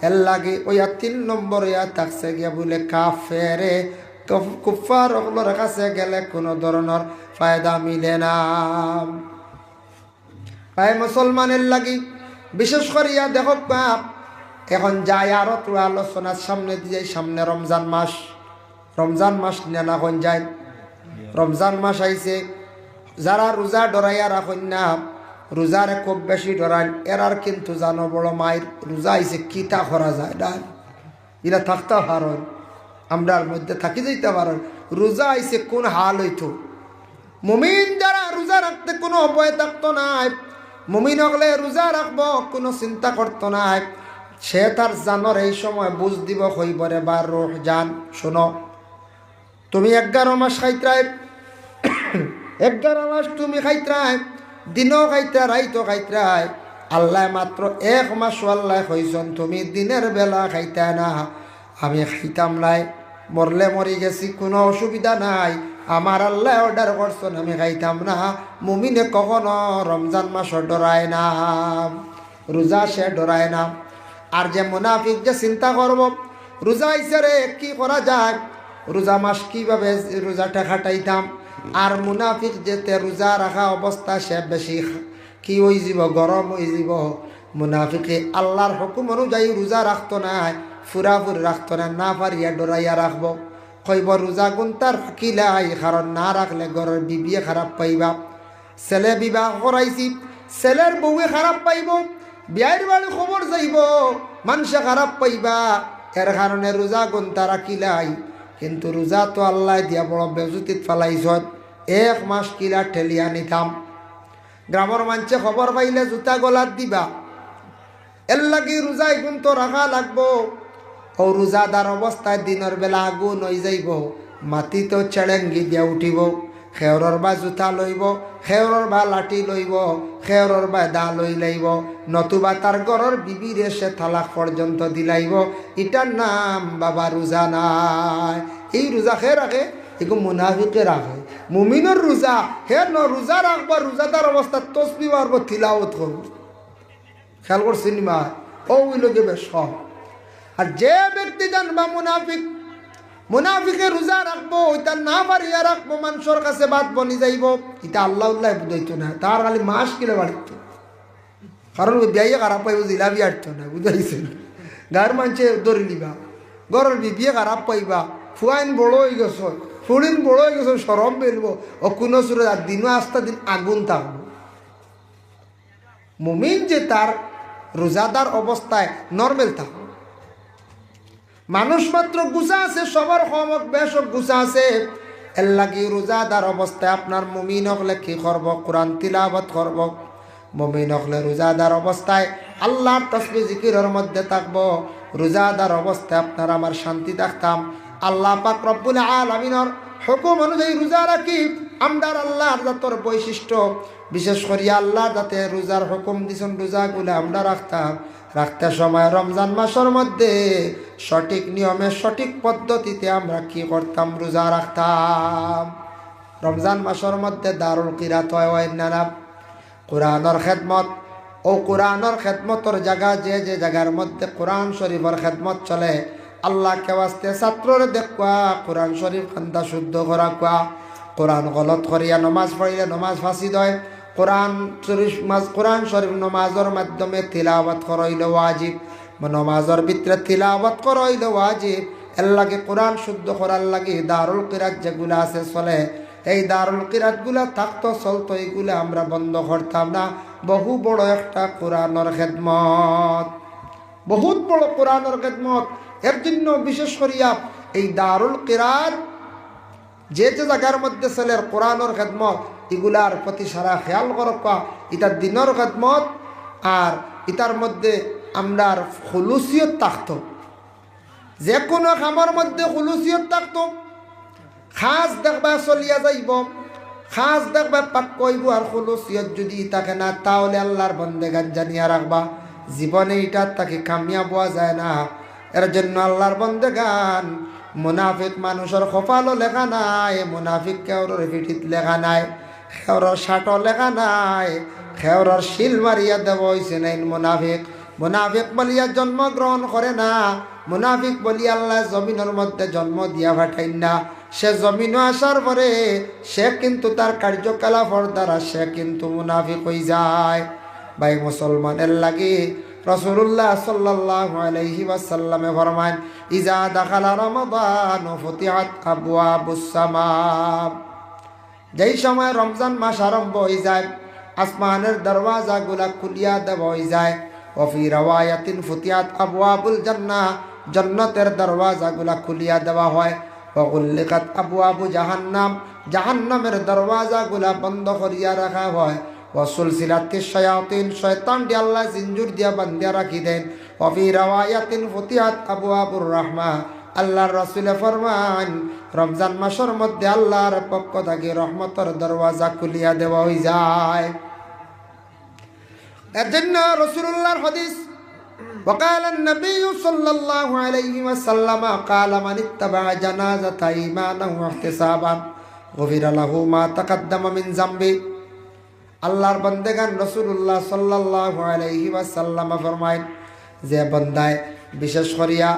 এর লাগে ওইয়া 3 নম্বর ইয়া থাকছে গিয়া বলে কাফেরে, কুফার ওগুলোর কাছে গেলে কোনো ধরনের ফায়দা মিলে না। তাই মুসলমানের লাগি বিশেষ করিয়া দেখো বাপ, এখন যাই আরো তো আলোচনার সামনে দিয়ে, সামনে রমজান মাস। রমজান মাস নেন এখন যায়, রমজান মাস আইছে। যারা রোজা ডরাইয়া রাখেন না, রোজারে খুব বেশি ডরান, এরার কিন্তু জানো বড় মায়ের রোজা আইছে কিতা করা যায় না, এরা থাকতে পারেন, আমরার মধ্যে থাকি যাইতে পারেন। রোজা আইছে কোন হাল হইতো। মুমিন যারা রোজা রাখতে কোনো ভয় থাকতো নাই, মুমিন হলে রোজা রাখবো কোনো চিন্তা করতো নাই। সে তার জানর এই সময় বুঝ দিব হইবরে বা রোহ জান, শোনো তুমি 11 মাস খাইত্রায়, 11 মাস তুমি খাইত্রায়, দিনও খাইত্রা রাইতো খাইত্রায়। আল্লাহ মাত্র 1 মাস আল্লাহ হইছন তুমি দিনের বেলা খাইতা না। আমি খাইতাম নাই, মরলে মরি গেছি, কোনো অসুবিধা নাই, আমার আল্লাহ অর্ডার করছেন আমি খাইতাম না। মুমিনে কখনো রমজান মাস ডরায় না, রোজা সে ডরায় না। আর যে মুনাফিক যে চিন্তা করব রোজা আইছে রে কি করা যায়, রোজা মাস কিভাবে রোজাটা খাটাইতাম। আর মুনাফিক যেতে রোজা রাখা অবস্থা সে বেশি কি হয়ে যাব, গরম হয়ে যাব। মুনাফিকে আল্লাহর হুকুম অনুযায়ী রোজা রাখতো না, ফুরাফুরি রাখতো না, না পারিয়া ডরাইয়া রাখবো। কইব রোজা গুনতা রাখিলাই, কারণ না রাখলে ঘরের বিবিয়ে খারাপ পাইবা। ছেলে বিবাহ করাইছি, ছেলের বউয়ে খারাপ পাইব, বিয়ের বাড়ি খবর যাইব, মানুষে খারাপ পাইবা। এর কারণে রোজা গুনতা রাখিলাই। কিন্তু রোজা তো আল্লাহ দিয়া বড় বেজুতিত ফেলাইছ। 1 মাস কিলা ঠেলিয়া নিতাম, গ্রামের মানুষে খবর পাইলে জুতা গলাত দিবা। এর লাগি রোজাই গুণ তো রাখা লাগবো। ও রোজাদার অবস্থায় দিনের বেলা আগুন হয়ে যাইব, মাটি তো চেড়েঙ্গি দিয়া উঠিব, খেয়রর বা জুতা লইব, খেয়রর বা লাঠি লইব, খেয়রর বা দা লই লাইব, নতুবা তার ঘরের বিবির এসে তালাক পর্যন্ত দিলাইব। এটার নাম বাবা রোজা নাই। এই রোজা খে রাখে, এগুলো মুনাফিকে রাখে। মুমিনের রোজা হে ন রোজা রাখবো, রোজাদার অবস্থা তসবি মারবো, তিলাওয়াত করব। খেয়াল করছি নিমা, ও লোকে বেশ। আর যে ব্যক্তি জানবা মুনাফিক, মুনাফিকে রোজা রাখবো, এটা না পারিয়া রাখবো, মানুষের কাছে বাদ বনি যাইব, এটা আল্লাহ উল্লাহ বুঝাইতো না। তার খালি মাস কিনে বাড়িত, কারণ বিয়ে খারাপ পাইব, জিলাবি আটতো না, বুঝাইছেন। গার মানুষে ধরে নিবা, ঘরের বিয়ে খারাপ পাইবা, ফুয়াইন বড় হয়ে গেছ, ফুড়িন বড় হয়ে গেছ, সরম বেলবো, ও কোনো সুরে আর দিনও আস্তা দিন আগুন থাকবো। মুমিন যে তার রোজাদার অবস্থায় নর্মেল থাকবো। মানুষ মাত্র গুছা আছে, সবার ক্ষমক বেশ গুছা আছে। এর লাগি রোজাদার অবস্থায় আপনার মুমিন হলে কি করব, কোরআন তিলাওয়াত করব। মুমিন হলে রোজাদার অবস্থায় আল্লাহর তাসবিহ জিকিরের মধ্যে থাকবো। রোজাদার অবস্থায় আপনার আমার শান্তি থাকতাম। আল্লাহ পাক রব্বুল আলামিনের হুকুম অনুযায়ী রোজা রাখি। আমরার আল্লাহর জাতর বৈশিষ্ট্য, বিশেষ করে আল্লাহ যাতে রোজার হুকুম দিছেন, রোজাগুলো আমরা রাখতাম। রাখতে সময় রমজান মাসের মধ্যে সঠিক নিয়মে সঠিক পদ্ধতিতে আমরা কি করতাম, রোজা রাখতাম। রমজান মাসের মধ্যে দারুল কিরাত হয় না কোরআনের খেদমত ও কোরআনের খেদমতর জায়গা যে জায়গার মধ্যে কোরআন শরীফের খেদমত চলে আল্লাহ কে ওয়াস্তে ছাত্ররে দেখবা কোরআন শরীফ খান্দা শুদ্ধ করা কোয়া কোরআন গলত করিয়া নমাজ পড়িলে নমাজ ফাঁসি দেয় কোরআন শরীফ নমাজের মাধ্যমে তিলাওয়াত করাইল ওয়াজিব নমাজের ভিতরে তিলাওয়াত করাইল ওয়াজিব এর লাগে কোরআন শুদ্ধ করার লাগে দারুল কিরাত যেগুলা আছে চলে এই দারুল কিরাতগুলা থাকতো চলতো এইগুলা আমরা বন্ধ করতাম না বহু বড় একটা কোরআনের খেদমত বহুত বড় কোরআনের খেদমত এর জন্য বিশেষ করিয়া এই দারুল কিরাত যে জায়গার মধ্যে চলে কোরআনের খেদমত এগুলার প্রতি সারা খেয়াল করবা ইটার দিনের খেদমত আর ইটার মধ্যে আমরা খুলুসিয়ত থাকতো যে কোনো খামার মধ্যে খুলুসিয়ত থাকতো খাস দেখবা চলিয়া যাইব খাস দেখবা পাক কইব আর খুলুসিয়ত যদি থাকে না তাহলে আল্লাহর বন্দেগান জানিয়া রাখবা জীবনে এটা তাকে কামিয়াব হওয়া যায় না এর জন্য আল্লাহর বন্দেগান মুনাফিক মানুষের কপালও লেখা নাই মুনাফিক কেউর পিঠিত লেখা নাই খেওর শাটও লেখা নাই খেওর শিল মারিয়া দেব হয়েছে নাই মুনাফিক মুনাফিক বলিয়া জন্মগ্রহণ করে না মুনাফিক বলি আল্লাহ জমিনের মধ্যে জন্ম দিয়া পাঠাই না সে জমিনও আসার পরে সে কিন্তু তার কার্যকলাপের দ্বারা সে কিন্তু মুনাফিক হয়ে যায় ভাই মুসলমানের লাগে রাসূলুল্লাহ সাল্লাল্লাহু আলাইহি ওয়াসাল্লামে ফরমান ইজা দাখালা রমাদান ফুতিহাত আবওয়াবুস সামা যেই সময় রমজান মাস আরম্ভ হয়ে যায় আসমানের দরওয়াজাগুলা খুলিয়া দেওয়া হয়ে যায় ওফি রাওয়ায়াতিন ফুতিহাত আবওয়াবুল জান্নাহ জান্নাতের দরওয়াজাগুলা খুলিয়া দেওয়া হয় ওগুল্লিকাত আবওয়াবু জাহান্নাম জাহান্নামের দরওয়াজাগুলা বন্ধ করিয়া রাখা হয় ওয়াসুলসিলাতিশ শায়াতিন শয়তানটি আল্লাহ জিঞ্জুর দিয়া বান্ধিয়া রাখি দেন ওফি রাওয়ায়াতিন ফুতিহাত আবওয়াবুর রাহমা আল্লাহর রাসূল ফরমান রমজান মাসের মধ্যে আল্লাহর পক্ষ থেকে রহমতের দরওয়াজা খুলিয়া দেওয়া হয়ে যায় এজন্য রাসূলুল্লাহর হাদিস وقال النبي صلى الله عليه وسلم قال من اتبع جنازة إيمانا واحتسابا غفر له ما تقدم من ذنبه আল্লাহর বান্দাগান রাসূলুল্লাহ সাল্লাল্লাহু আলাইহি ওয়াসাল্লাম ফরমায় যে বান্দায় বিশেষ করিয়া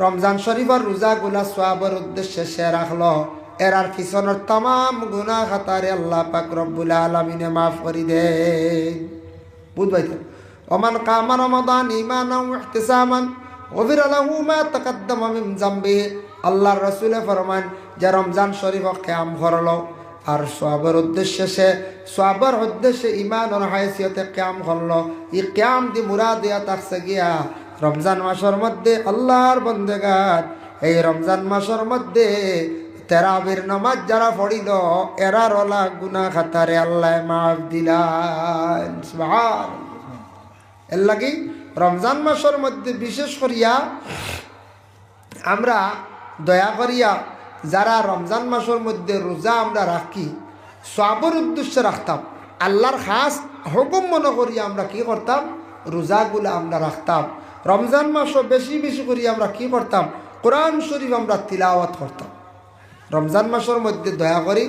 রমজান শরীফের রোজাগুলা সওয়াবের উদ্দেশ্যে সে রাখলো এর আর পিছনের तमाम গুনাহ খাতারে আল্লাহ পাক রব্বুল আলামিনে মাফ করে দেন বুঝবাইতেন ওমান কামা রমাদান ঈমানান ওয়া ইহতিসাবান গফিরা লাহু মা তাকাদ্দামা মিন যামবিহি আল্লাহর রাসূল ফরমান যে রমজান শরীফ কিয়াম করলো আর সওয়াবের উদ্দেশ্যে সে সওয়াবের উদ্দেশ্যে ঈমান আর হায়সিয়তে কিয়াম করলো এই কিয়াম দি মুরাদ ইয়া থাকছে গিয়া রমজান মাসের মধ্যে আল্লাহর বান্দাগান এই রমজান মাসের মধ্যে তারাবির নামাজ যারা পড়িল এরার ওলা গুনাহ খাতারে আল্লাহ মাফ দিলেন সুবহানাল্লাহ এর লাগি রমজান মাসের মধ্যে বিশেষ করিয়া আমরা দয়া করিয়া যারা রমজান মাসের মধ্যে রোজা আমরা রাখি সওয়াবের উদ্দেশ্যে রাখতাম আল্লাহর খাস হুকুম মনে করিয়া আমরা কি করতাম রোজাগুলো আমরা রাখতাম রমজান মাসও বেশি বেশি করিয়া আমরা কি করতাম কোরআন শরীফ আমরা তিলাওয়াত করতাম রমজান মাসের মধ্যে দয়া করি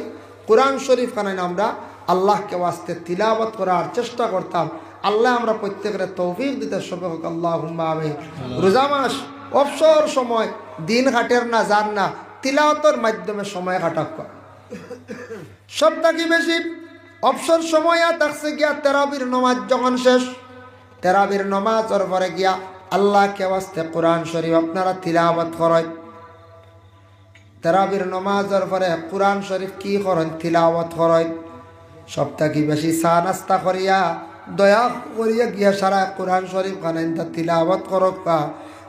কোরআন শরীফ কারণে আমরা আল্লাহকে ওয়াস্তে তিলাওয়াত করার চেষ্টা করতাম আল্লাহ আমরা প্রত্যেকের তৌফিক দিতে সবে হোক আল্লাহুম্মা আমিন রোজা মাস অবসর সময় দিন কাটের না যান না তিলাওয়াতের মাধ্যমে সময় কাটাক সব থাকি বেশি অবসর সময় থাকছে গিয়া তারাবির নামাজ যখন শেষ তারাবির নামাজের পরে গিয়া আল্লাহকে ওয়াস্তে কোরআন শরীফ আপনারা তিলাওয়াত করেন তারাবির নামাজের পরে কোরআন শরীফ কি করেন তিলাওয়াত করেন সব থাকি বেশি চা নাস্তা করিয়া দয়া করিয়া গিয়া সারা কোরআন শরীফ খানেন তা তিলাওয়াত করক বা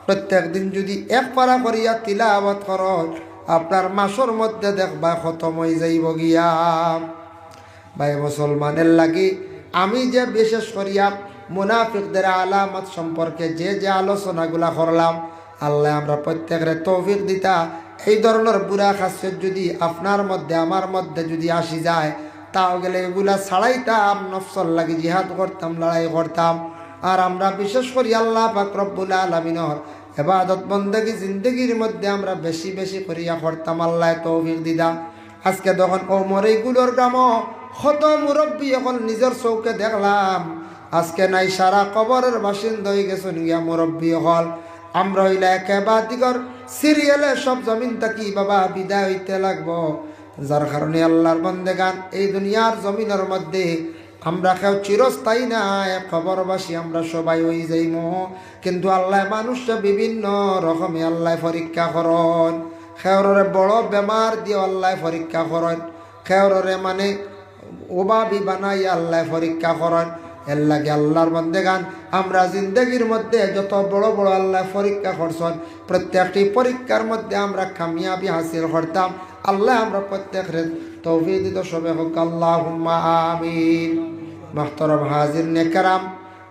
প্রত্যেক দিন যদি এক পারা করিয়া তিলাওয়াত করক আপনার মাসের মধ্যে দেখবা খতম হয়ে যাইব গিয়া ভাই মুসলমানের লাগি আমি যে বিশেষ করিয়া মুনাফিকদের আলামত সম্পর্কে যে আলোচনাগুলা করলাম আল্লাহ আমরা প্রত্যেকের তৌফিক দিতা এই ধরনের বুড়া খাসিয়ত যদি আপনার মধ্যে আমার মধ্যে যদি আসি যায় তাও গেলে এগুলা ছাড়াইতাম নফসর লাগি জিহাদ করতাম লড়াই করতাম আর আমরা বিশেষ করি আল্লাহ পাক রব্বুল আলামিনের ইবাদত বন্দেগী জিন্দগির মধ্যে আমরা বেশি বেশি করিয়া করতাম আল্লাহ তৌফিক দিদা আজকে যখন ওমর এইগুলোর গ্রাম কত মুরব্বী এখন নিজের চৌকে দেখলাম আজকে নাই সারা কবরের বাসিন্দা হয়ে গেছেন গিয়া মুরব্বী হল। আমরা হইলে একেবারে দিগর সিরিয়ালে সব জমিন থাকি বাবা বিদায় হইতে লাগবো। যার কারণে আল্লাহর বন্দেগান এই দুনিয়ার জমিনের মধ্যে আমরা কেউ চিরস্থায়ী নাই, খবরবাসী আমরা সবাই হই যাইম। কিন্তু আল্লাহ মানুষটা বিভিন্ন রকমে আল্লাহ পরীক্ষা করেন। খেওরে বড় বেমার দিয়ে আল্লাহ পরীক্ষা করেন, খেওরে মানে ওবাবি বানাই আল্লাহ পরীক্ষা করেন। এর লাগে আল্লাহর বন্দেগান আমরা জিন্দগির মধ্যে যত বড় বড় আল্লাহ পরীক্ষা করছেন প্রত্যেকটি পরীক্ষার মধ্যে আমরা কামিয়াবি হাসিল করতাম। আল্লাহ আমরা প্রত্যেকের তৌফিক দিত সবে হোক আল্লাহুম্মা আমিন। মুহতারাম হাজির নেকরাম,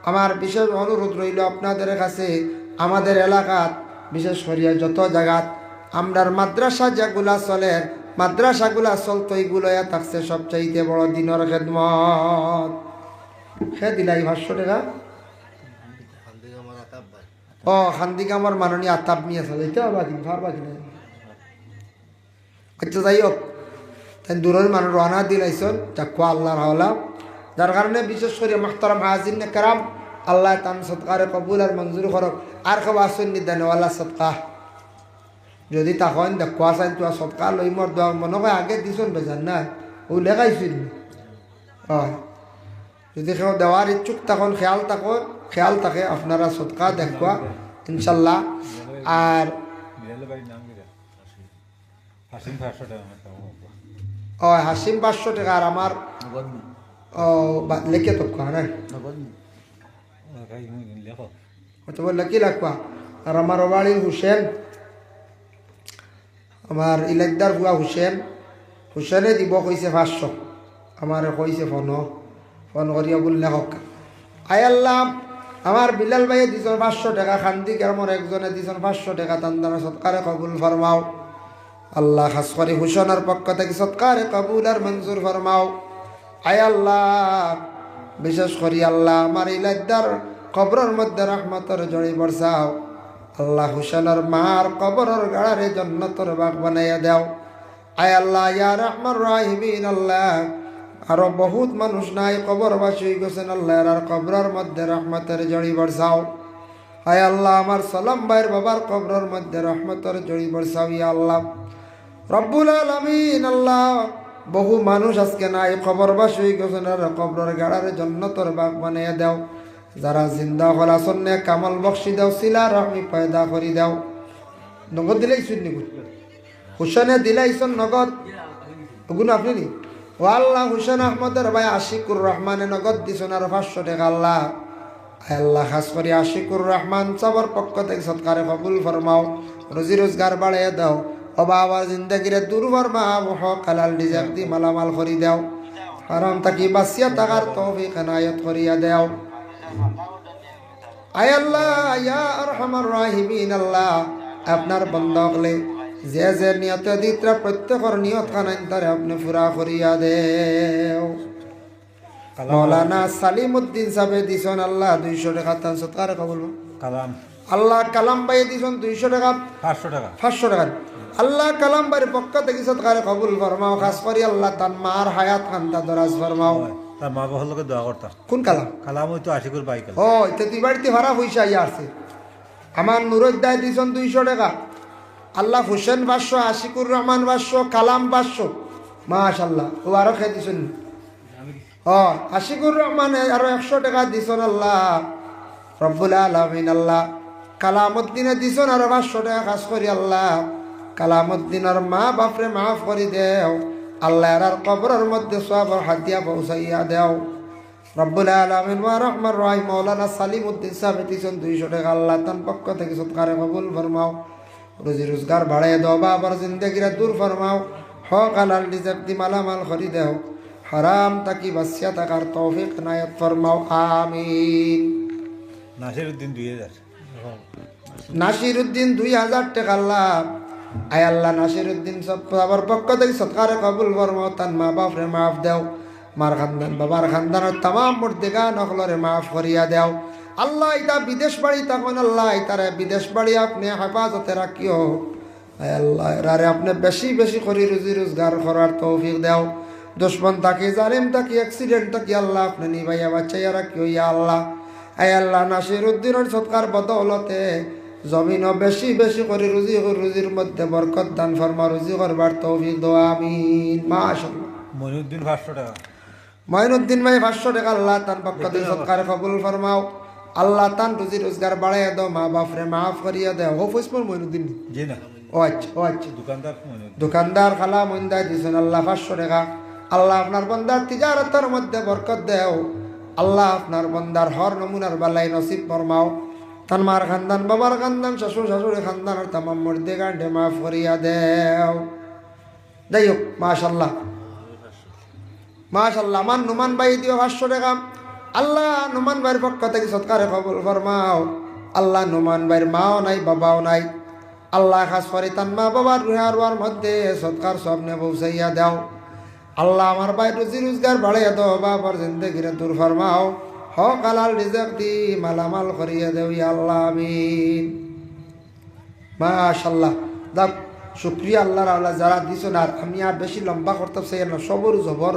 আমার বিশেষ অনুরোধ রইল আপনাদের কাছে, আমাদের এলাকাত বিশেষ করে যত জায়গাত আমরার মাদ্রাসা যেগুলা চলে মাদ্রাসাগুলা চলতো এইগুলো থাকছে সবচাইতে বড় দিনের খেদমত। সে দিলাই 500 টাকা। ও খান্দিকা আমার মাননীয় আতাব নিয়ে চলে বাকি আচ্ছা যাই হোক, তাই দূরের মানুষ রানা দিলাইছেন চাকুয়া আল্লাহর হাওলা। যার কারণে বিশেষ করে মুহতারাম হাজির নেকরাম আল্লাহ তান সৎকারে কবুল আর মঞ্জুর করক। আর কেউ আসেন নিদানওয়ালা সৎকা যদি তখন দেখুয়া চাই তো সৎকা লই মর দেওয়া মনে হয় আগে দিছন বেজান না ও লেখাইছিল। হয় যদি কেউ দেওয়ার ইচ্ছুক তখন খেয়াল থাকে আপনারা সৎকা দেখুয়া ইনশাল্লাহ। আর ও হাসিম 500 টাকা আর আমার লেখে তো না বললে কি লাগবা। আর আমার ওবাড়ি হুসেন, আমার ইলাকদার বুয়া হুসেনে দিব কইছে 500, আমার কইছে ফোন করিয়া বললে হোক। আয় আল্লাহ আমার বিলাল ভাইয়ে দিছেন 500 টাকা, খান্দি গ্রামের একজনে দিছেন 500 টাকা, তান্দানা সৎকারে কবুল ফরমাও আল্লাহ। খাস করে হুসেনের পক্ষ থেকে সৎকারে কবুল আর মঞ্জুর ফরমাও। আয় আল্লাহ বিশেষ করি আল্লাহ আমার ইলাকদার কবরের মধ্যে রহমতের জড়ি বর্ষাও আল্লাহ। হুসেনের মার কবরের গাড়ারে জান্নাতের বাগ বানাইয়া দাও। আয় আল্লাহ ইয়া রহমান রাহিমিন আল্লাহ আরো বহুত মানুষ নাই কবরবাসী হয়ে গেছেন আল্লাহ, আর কবরের মধ্যে রহমতের জড়ি বর্ষাও। আয় আল্লাহ আমার সালাম ভাইয়ের বাবার কবরের মধ্যে রহমতের জড়ি বর্ষাও ইয়া আল্লাহ রব্বুল আলামিন। আল্লাহ বহু মানুষ আজকে নাই কবরবাসী হয়ে গেছেন, আর কবরের গাড়ারে জান্নাতের বাগ বানাইয়া দাও। যারা জিন্দা হল আসন্নে কামাল বক্সি দাও, সিলা রহমি পয়দা করি দাও। নগদ দিলাইছুন নি হুসেনে দিলাইছন নগদ ওগুলো আপনি নি ও আল্লাহ। হুসেন আহমদের ভাই আশিকুর রহমানে নগদ দিছেন আর 500 টাকা আল্লাহ। আল্লাহ খাস করে আশিকুর রহমান সবার পক্ষ থেকে সৎকারে কবুল ফরমাও, রুজি রোজগার বাড়াইয়া দাও। ও বাবা জিন্দগিরে দূর ফরমাও, হক হালাল রিজিক দি মালামাল করি দাও, হারাম তাকি বাঁচিয়া থাকার তৌফিক এনায়েত করিয়া দাও। আয় আল্লাহ ইয়া আরহামার রাহিমিন আল্লাহ আপনার বান্দা হলে যে যে নিয়ত দিতরা প্রত্যেকের নিয়ত খানাইন তারে আপনি পুরা করিয়া দেও। মৌলানা সালিমউদ্দিন সাহেব দিছেন আল্লাহ 200 টাকা তান সৎকারে কবুল কালাম আল্লাহ। কালাম ভাই দিছেন 200 টাকা 500 টাকা আল্লাহ। কালাম ভাইয়ের পক্ষ থেকে সৎকারে কবুল ফরমাও। খাস করি আল্লাহ তার মার হায়াত খান্তা দরাজ ফরমাও। তার মা বাবার লোকে দোয়া করতাম। কোন কালাম? কালাম ওই তো আশিকুর বাইক। ও এটা তুই বাড়িতে ভাড়া পয়সা আইয়া আসছে। আমার নুরুদ্দায় দিছেন 200 টাকা আল্লাহ। হুসেন 500, আশিকুর রহমান 500, কালাম 500 মাশাআল্লাহ। ও আরো খেয়ে দিছেন। ও আশিকুর রহমান আরো 100 টাকা দিছেন আল্লাহ রব্বুল আলামিন আল্লাহ। কালামউদ্দিনে দিছেন আরো 500 টাকা। খাস করি আল্লাহ কালামউদ্দিনের মা বাপরে মাফ করে দেও আল্লাহ, আর কবরের মধ্যে সওয়াবের হাদিয়া পৌঁছাইয়া দেও রব্বুল আলামিন। ওয়া রহমান রহিম মাওলানা সালিমউদ্দিন সাহেব দিছেন 200 টাকা আল্লাহ তার পক্ষ থেকে সৎকারে কবুল ফরমাও, রুজি রোজগার বাড়াইয়া দাও, বাবার জিন্দগিরা দূর ফরমাও, হক হালাল রিজিক দি মালামাল করি দেও, হারাম তাকি বাঁচিয়া থাকার তৌফিক এনায়েত ফরমাও আমিন। নাসিরউদ্দিন 2000 নাসিরউদ্দিন 2000 টাকা আল্লাহ। আয় আল্লাহ নাসিরউদ্দিন সব বাবার পক্ষ থেকে সৎকারে কবুল ফরমাও, তার মা বাপরে মাফ দেও, মার খানদান বাবার খানদানের তামাম মুর্দিগা নকলরে মাফ করিয়া দেও আল্লাহ। এটা বিদেশ বাড়ি তখন আল্লাহ তারা বিদেশ বাড়ি আপনি হেফাজতে রাখিও আয় আল্লাহ এরারে আপনি বেশি বেশি করে রুজি রোজগার করার তৌফিক দাও। দুশ্মন তাকে জালিম তাকে অ্যাক্সিডেন্ট তাকে আল্লাহ আপনি নিবাইয়া বাচ্চাইয়া রাখিও ইয়া আল্লাহ। আয় আল্লাহ নাসির উদ্দিনের সৎকার বদৌলতে জমিনও বেশি বেশি করে রুজির মধ্যে বরকত দান ফরমা, রুজি করবার তৌফিক দাও আমিন। মাশাআল্লাহ। মইনুদ্দিন 500 টাকা। মঈনুদ্দিন ভাই 500 টাকা আল্লাহ তান পক্ষ থেকে সৎকার কবুল ফরমাও। আল্লাহ তান রুজি রোজগার বাড়াইয়া দাও, মা বাপরে মাফ করিয়া দাও। ও ফুসমর মঈনুদ্দিন জি না, ও আচ্ছা দোকানদার মইনুদ্দিন। দোকানদার খালা মইন্দায় দিয়েছেন আল্লাহ 500 টাকা। আল্লাহ আপনার বন্দার তিজারতের মধ্যে বরকত দেও। আল্লাহ আপনার বন্দার হর নমুনার বালাই নসিব ফরমাও। তান মার খানদান বাবার খানদান শ্বশুর শাশুড়ি খানদান আর তামাম মর্দে গান্ডে মাফ করিয়া দেও। যাই হোক মাশাল্লাহ মাশাল্লাহ। আমার নুমান ভাই দিও 500 টাকা। আল্লাহ নুমান ভাইয়ের পক্ষ থেকে সৎকারে কবুল ফরমাও। আল্লাহ নুমান ভাইয়ের মাও নাই বাবাও নাই, আল্লাহ খাস করে তান মা বাবার রুহার মধ্যে সৎকার স্বপ্নে পৌঁছাইয়া দাও। আল্লাহ আমার ভাই রুজি রোজগার বাড়াইয়া দাও, বাবার জিন্দগিরে দূর ফরমাও। হক হালাল রিজক দি মালামাল করিয়া দেও ইয়া আল্লাহ আমিন। মাশাল্লাহ। দাও শুক্রিয়া আল্লাহর আল্লাহ যারা দিছ না। আমি আর বেশি লম্বা করতে চাই না, সবর জবর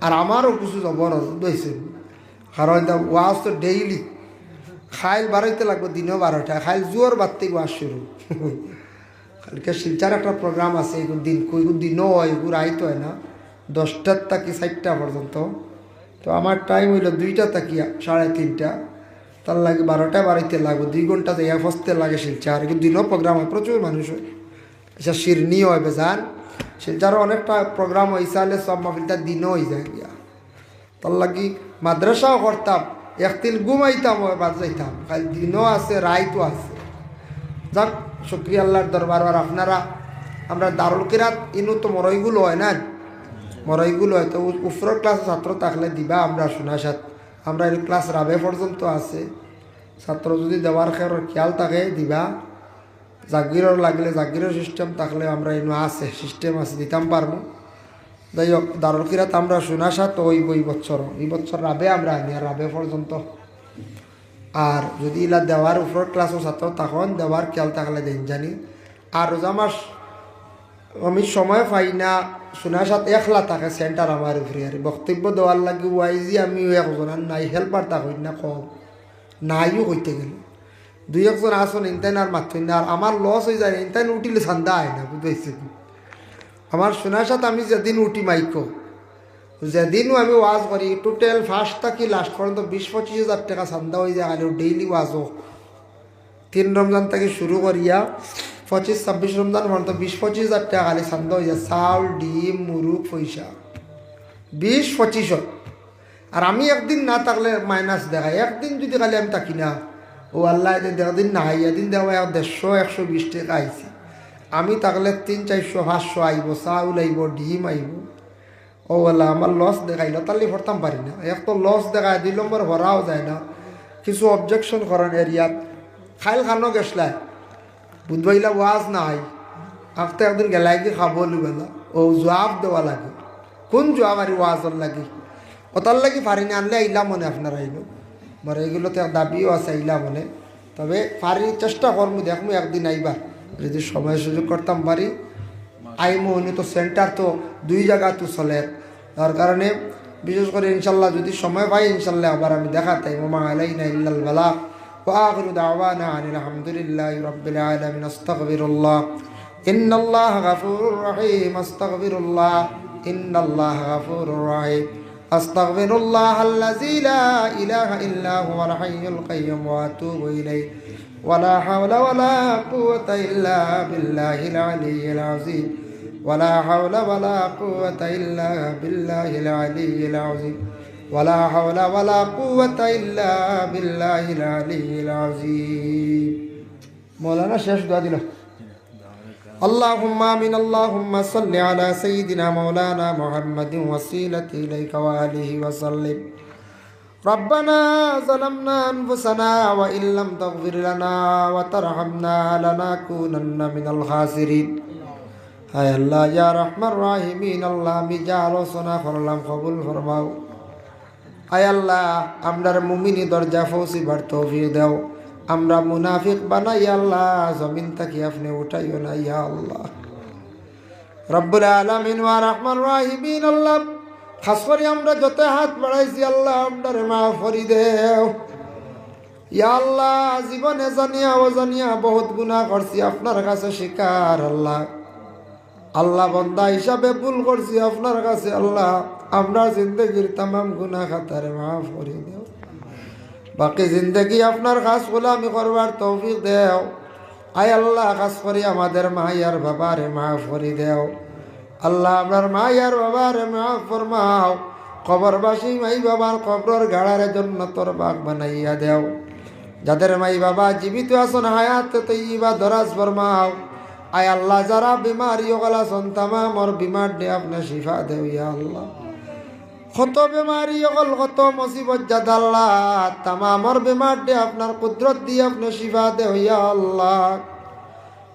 আর আমারও কিছু জবর দইছে। কারণ ওয়াজ তো ডেইলি খাইল বাড়াইতে লাগবে, দিনও 12টা খাইল জোর বাড়তে ওয়াজ শুরু। কালকে শিলচার একটা প্রোগ্রাম আছে, এগুলো দিন কইগুলো দিনও হয়, এগুলো আইতে হয় না 10টার থেকে 4টা পর্যন্ত। তো আমার টাইম হইল 2টা থেকে 3:30, তার লাগে 12টা বাড়াইতে লাগবে, 2 ঘন্টা থেকে ফসতে লাগে শিলচার। এগুলো দিনও প্রোগ্রাম হয়, প্রচুর মানুষ হয়। আচ্ছা শিরনি হয় বেজান, শিলচারও অনেকটা প্রোগ্রাম হয়েছে, হলে সব মাহফিলটা দিনও হয়ে যায় গিয়া। তার লাগি মাদ্রাসাও করতাম, একদিন ঘুমাইতাম বাদ যাইতাম, খালি দিনও আছে রাইতও আছে। যাক শুক্রিয়া আল্লাহর দরবার। আর আপনারা আমরা দারুল কিরাত ইনু তো মরইগুলো হয় না, মরইগুলো হয় তো উপরের ক্লাসে ছাত্র থাকলে দিবা। আমরা শোনাসাত আমরা এই ক্লাস রাবে পর্যন্ত আছে, ছাত্র যদি দেওয়ার খেয়াল থাকে দিবা। জাগিরর লাগলে জাগিরের সিস্টেম থাকলে আমরা ইনু আছে, সিস্টেম আছে, দিতাম পারবো। যাই হোক দারুল কিরাত আমরা শোনাসাত তো ওই এই বছর রাবে আমরা আনি, আর রাবে পর্যন্ত। আর যদি ইলা দেওয়ার উপর ক্লাসও ছাত্র তখন দেওয়ার খেয়াল থাকলে দিন জানি। আর রোজা মাস আমি সময় পাই না, শোনার সাথে একলা থাকে সেন্টার আমার উপরে। আর বক্তব্য দেওয়ার লাগে ওয়াইজি আমিও একজন, আর নাই হেল্পার থাকি না, কম নাইও হইতে গেল 2-1জন আসন ইনতেন আর মাথুন না। আর আমার লস হয়ে যায়, ইনতেন উঠিলে ছান্দা হয় না, বুঝতে আমার শোনার সাথে আমি যেদিন উঠি মাইকো, যেদিনও আমি ওয়াজ করি টোটাল ফার্স্ট থাকি লাস্ট পর্যন্ত 20-25 হাজার টাকা চান্দা হয়ে যায়। আর ডেইলি ওয়াজও 3 রমজান থেকে শুরু করিয়া 25-26 রমজান পর্যন্ত 20-25 হাজার টাকা খালি চান্দা হয়ে যায়। চাউল ডিম মুরুখ পয়সা 20-25। আর আমি একদিন না থাকলে মাইনাস দেখায়। একদিন যদি খালি আমি থাকি না, ও আল্লাহ একদিন না আই, এদিন দেওয়া 150-120 টাকা আইছি। আমি থাকলে 300-400-500 আইব, চাউল আইব, ডিম আইব। ও আল্লাহ আমার লস দেখাইল, তাহলে ভরতাম পারি না। এক তো লস দেখায়, 2 নম্বর ভরাও যায় না। কিছু অবজেকশন করেন এরিয়াত খাইল খানো গেছলাই বুধবাইলা ওয়াজ না হয়, আফতে একদিন গেলাই কি খাবো বেলা ও জবাব দেওয়া লাগে। কোন জবাব আর ওয়াজর লাগে, ওতার লাগি পারি না। আনলে আইলা মনে আপনারা আইল মরে, এগুলোতে দাবিও আছে আইলা মনে। তবে পারি চেষ্টা করবো, দেখবো একদিন আইবা, যদি সময় সুযোগ করতাম পারি আইমো। উনি তো সেন্টার তো 2 জায়গা তো চলে, তার কারণে বিশেষ করে ইনশাল্লাহ যদি সময় পাই ইনশাল্লাহ আবার আমি দেখাতাই। ওমা আলাইনা ইল্লাল বালাগ ওয়া আখিরু দাওয়ানা আনিল হামদুলিল্লাহি রাব্বিল আলামিন। আস্তাগফিরুল্লাহ ইন্নাল্লাহা গাফুরুর রহিম। আস্তাগফিরুল্লাহ ইন্নাল্লাহা গাফুরুর রহিম। আস্তাগফিরুল্লাহাল্লাযী লা ইলাহা ইল্লা হুয়াল হাইয়ুল কাইয়্যুম ওয়া আতুবু ইলাইহি ওয়ালা হাওলা ওয়ালা কুওয়াতা ইল্লা বিল্লাহিল আলিয়্যিল আযীম। ولا حول ولا قوة إلا بالله العلي العظيم. ولا حول ولا قوة إلا بالله العلي العظيم. مولانا শেষ দোয়া দিল। اللهم آمين. اللهم صل على سيدنا مولانا محمد وسيلة إليك وآله وسلم. ربنا ظلمنا أنفسنا وإن لم تغفر لنا وترحمنا لنكونن من الخاسرين. হায় আল্লাহ ইয়া রহমান রাহিমিন, আল্লাহ আমি যা আলোচনা করলাম কবুল ফরমাও। হায় আল্লাহ আমরার মুমিনি দরজা পৌঁছিবার তৌফিক দাও। আমরা মুনাফিক বানাই আল্লাহ জমিন থাকি আপনি উঠাইও না ইয়া আল্লাহ। রব্বুল আলামিন ওয়া রহমান রাহিমিন আল্লাহ, খাস করে আমরা যত হাত বাড়াইছি আল্লাহ আপনার মাফ করে দেও ইয়া আল্লাহ। জীবনে জানিয়া অজানিয়া বহুত গুনাহ করছি, আপনার কাছে স্বীকার আল্লাহ। আল্লাহ বান্দা হিসাবে ভুল করছি আপনার কাছে আল্লাহ, আমরা জিন্দগির तमाम গুনাহ খাতারে মাফ করে দেও। বাকি জিন্দগি আপনার খাস গোলামি করবার তৌফিক দেও। আয় আল্লাহ খাস করে আমাদের মায়ার বাবারে মাফ করে দেও আল্লাহ। আপনার মায়ার বাবারে মাফ ফরমাও। কবরবাসী মাই বাবার কবরের গাড়ার জন্য তোর বাগ বানাইয়া দেও। যাদের মাই বাবা জীবিত আছেন হায়াত তৈবা দরাজ ফরমাও। আয় আল্লাহ যারা বিমারি ওগলা সন্তামাম और बीमार दे अपने शिफा दे या अल्लाह। কত बीमारी ওগল কত মুসিবত জাদ আল্লাহ तमाम और बीमार दे আপনার কুদরত দিয়ে আপনি শিফা দে या अल्लाह।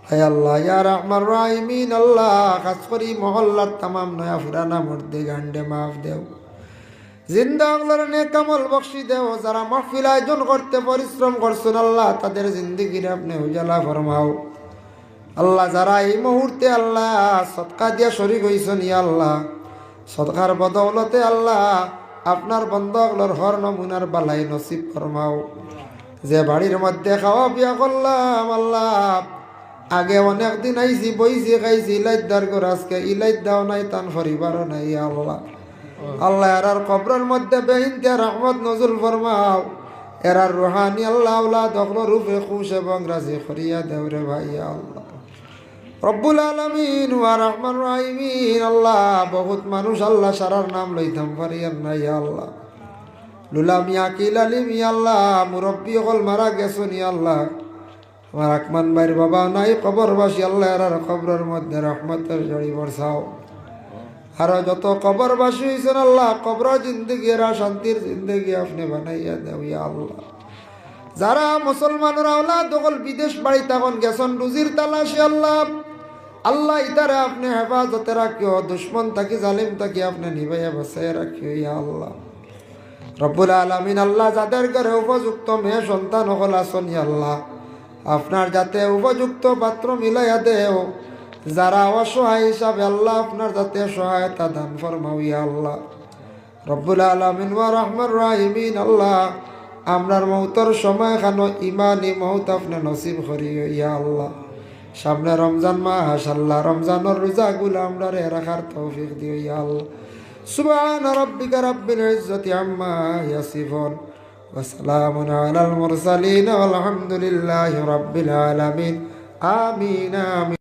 আয় আল্লাহ ইয়া রহমান রাহিমিন আল্লাহ, খাস করি মহল্লার तमाम নয়া পুরানা মর্দে গান্ডে মাফ দেও। জিন্দা আল্লাহর নেক আমল বখশি দেও। যারা মাহফিল আয়োজন করতে পরিশ্রম করছেন আল্লাহ তাদের জিন্দেগির আপনি উজালা ফরমাও আল্লাহ। যারা এই মুহূর্তে আল্লাহ সদকা দিয়া শরীক হইছেন ইয়া আল্লাহ, সদকার বদৌলতে আল্লাহ আপনার বন্ধগুলোর হর নমুনার বালাই নসিব ফরমাও। যে বাড়ির মধ্যে খাওয়া পিয়া করলাম আল্লাহ, আগে অনেক দিন আইছি বইছি খাইছি ইলাইদার করে, আজকে ইলাইদ দাও নাই তান পরিবারও নাই ইয়া আল্লাহ। আল্লাহ এরার কবরের মধ্যে বেইনতে রহমত নজুল ফরমাও। এরার রুহানি আল্লাহ আওলাদ অখলো রূপে খুশ এবং রাজি করিয়া দেওরে ভাই আল্লাহ। রব্বুল আলামিন ওয়া রহমান রাহিমিন আল্লাহ, বহুত মানুষ আল্লাহ সারার নাম লইতাম পারিয়ার না ইয়া আল্লাহ। লুলা মিয়া কিল আলী মিয়া আল্লাহ, মুরব্বী অকল মারা গেছেন ইয়া আল্লাহ। আমার আকমান ভাইয়ের বাবা নাই কবরবাসী আল্লাহ এরার কবরের মধ্যে রহমতের জড়ি বর্ষাও। আরো যত কবরবাসী হয়েছেন আল্লাহ কবর জিন্দগি এরা শান্তির জিন্দগি আপনি বানাইয়া দেও ইয়া আল্লাহ। যারা মুসলমানের আওলাদ দখল বিদেশ বাড়ি তখন গেছেন রুজির তালাশে আল্লাহ, আল্লাহ ইতারে আপনি হেফাজতে রাখিও। দুশ্মন থাকি জালিম থাকি আপনি নিভাইয়া বাঁচাইয়া রাখিও ইয়া আল্লাহ। রব্বুল আলামিন আল্লাহ যাদের ঘরে উপযুক্ত মেয়ে সন্তান হল আসন ইয়া আল্লাহ, আপনার যাতে উপযুক্ত পাত্র মিলাইয়া দেও। যারা অসহায় হিসাবে আল্লাহ আপনার যাতে সহায়তা দান ফরমাও ইয়া আল্লাহ। রব্বুল আলামিন ওয়া রহমান রাহিমিন আল্লাহ, আমরার মৌতর সময় খানো ইমানি মৌত আপনি নসিব করিও ইয়া আল্লাহ। সামনে রমজান মাস আল্লাহ, রমজানের রোজাগুলো আমরা রাখার তৌফিক দিও ইয়া আল্লাহ। সুবহান রাব্বিকা রাব্বিল ইজ্জাতি আম্মা ইয়াসিফুন ওয়া সালামুন আলাল মুরসালিন ওয়াল হামদুলিল্লাহি রাব্বিল আলামিন। আমিন আমিন।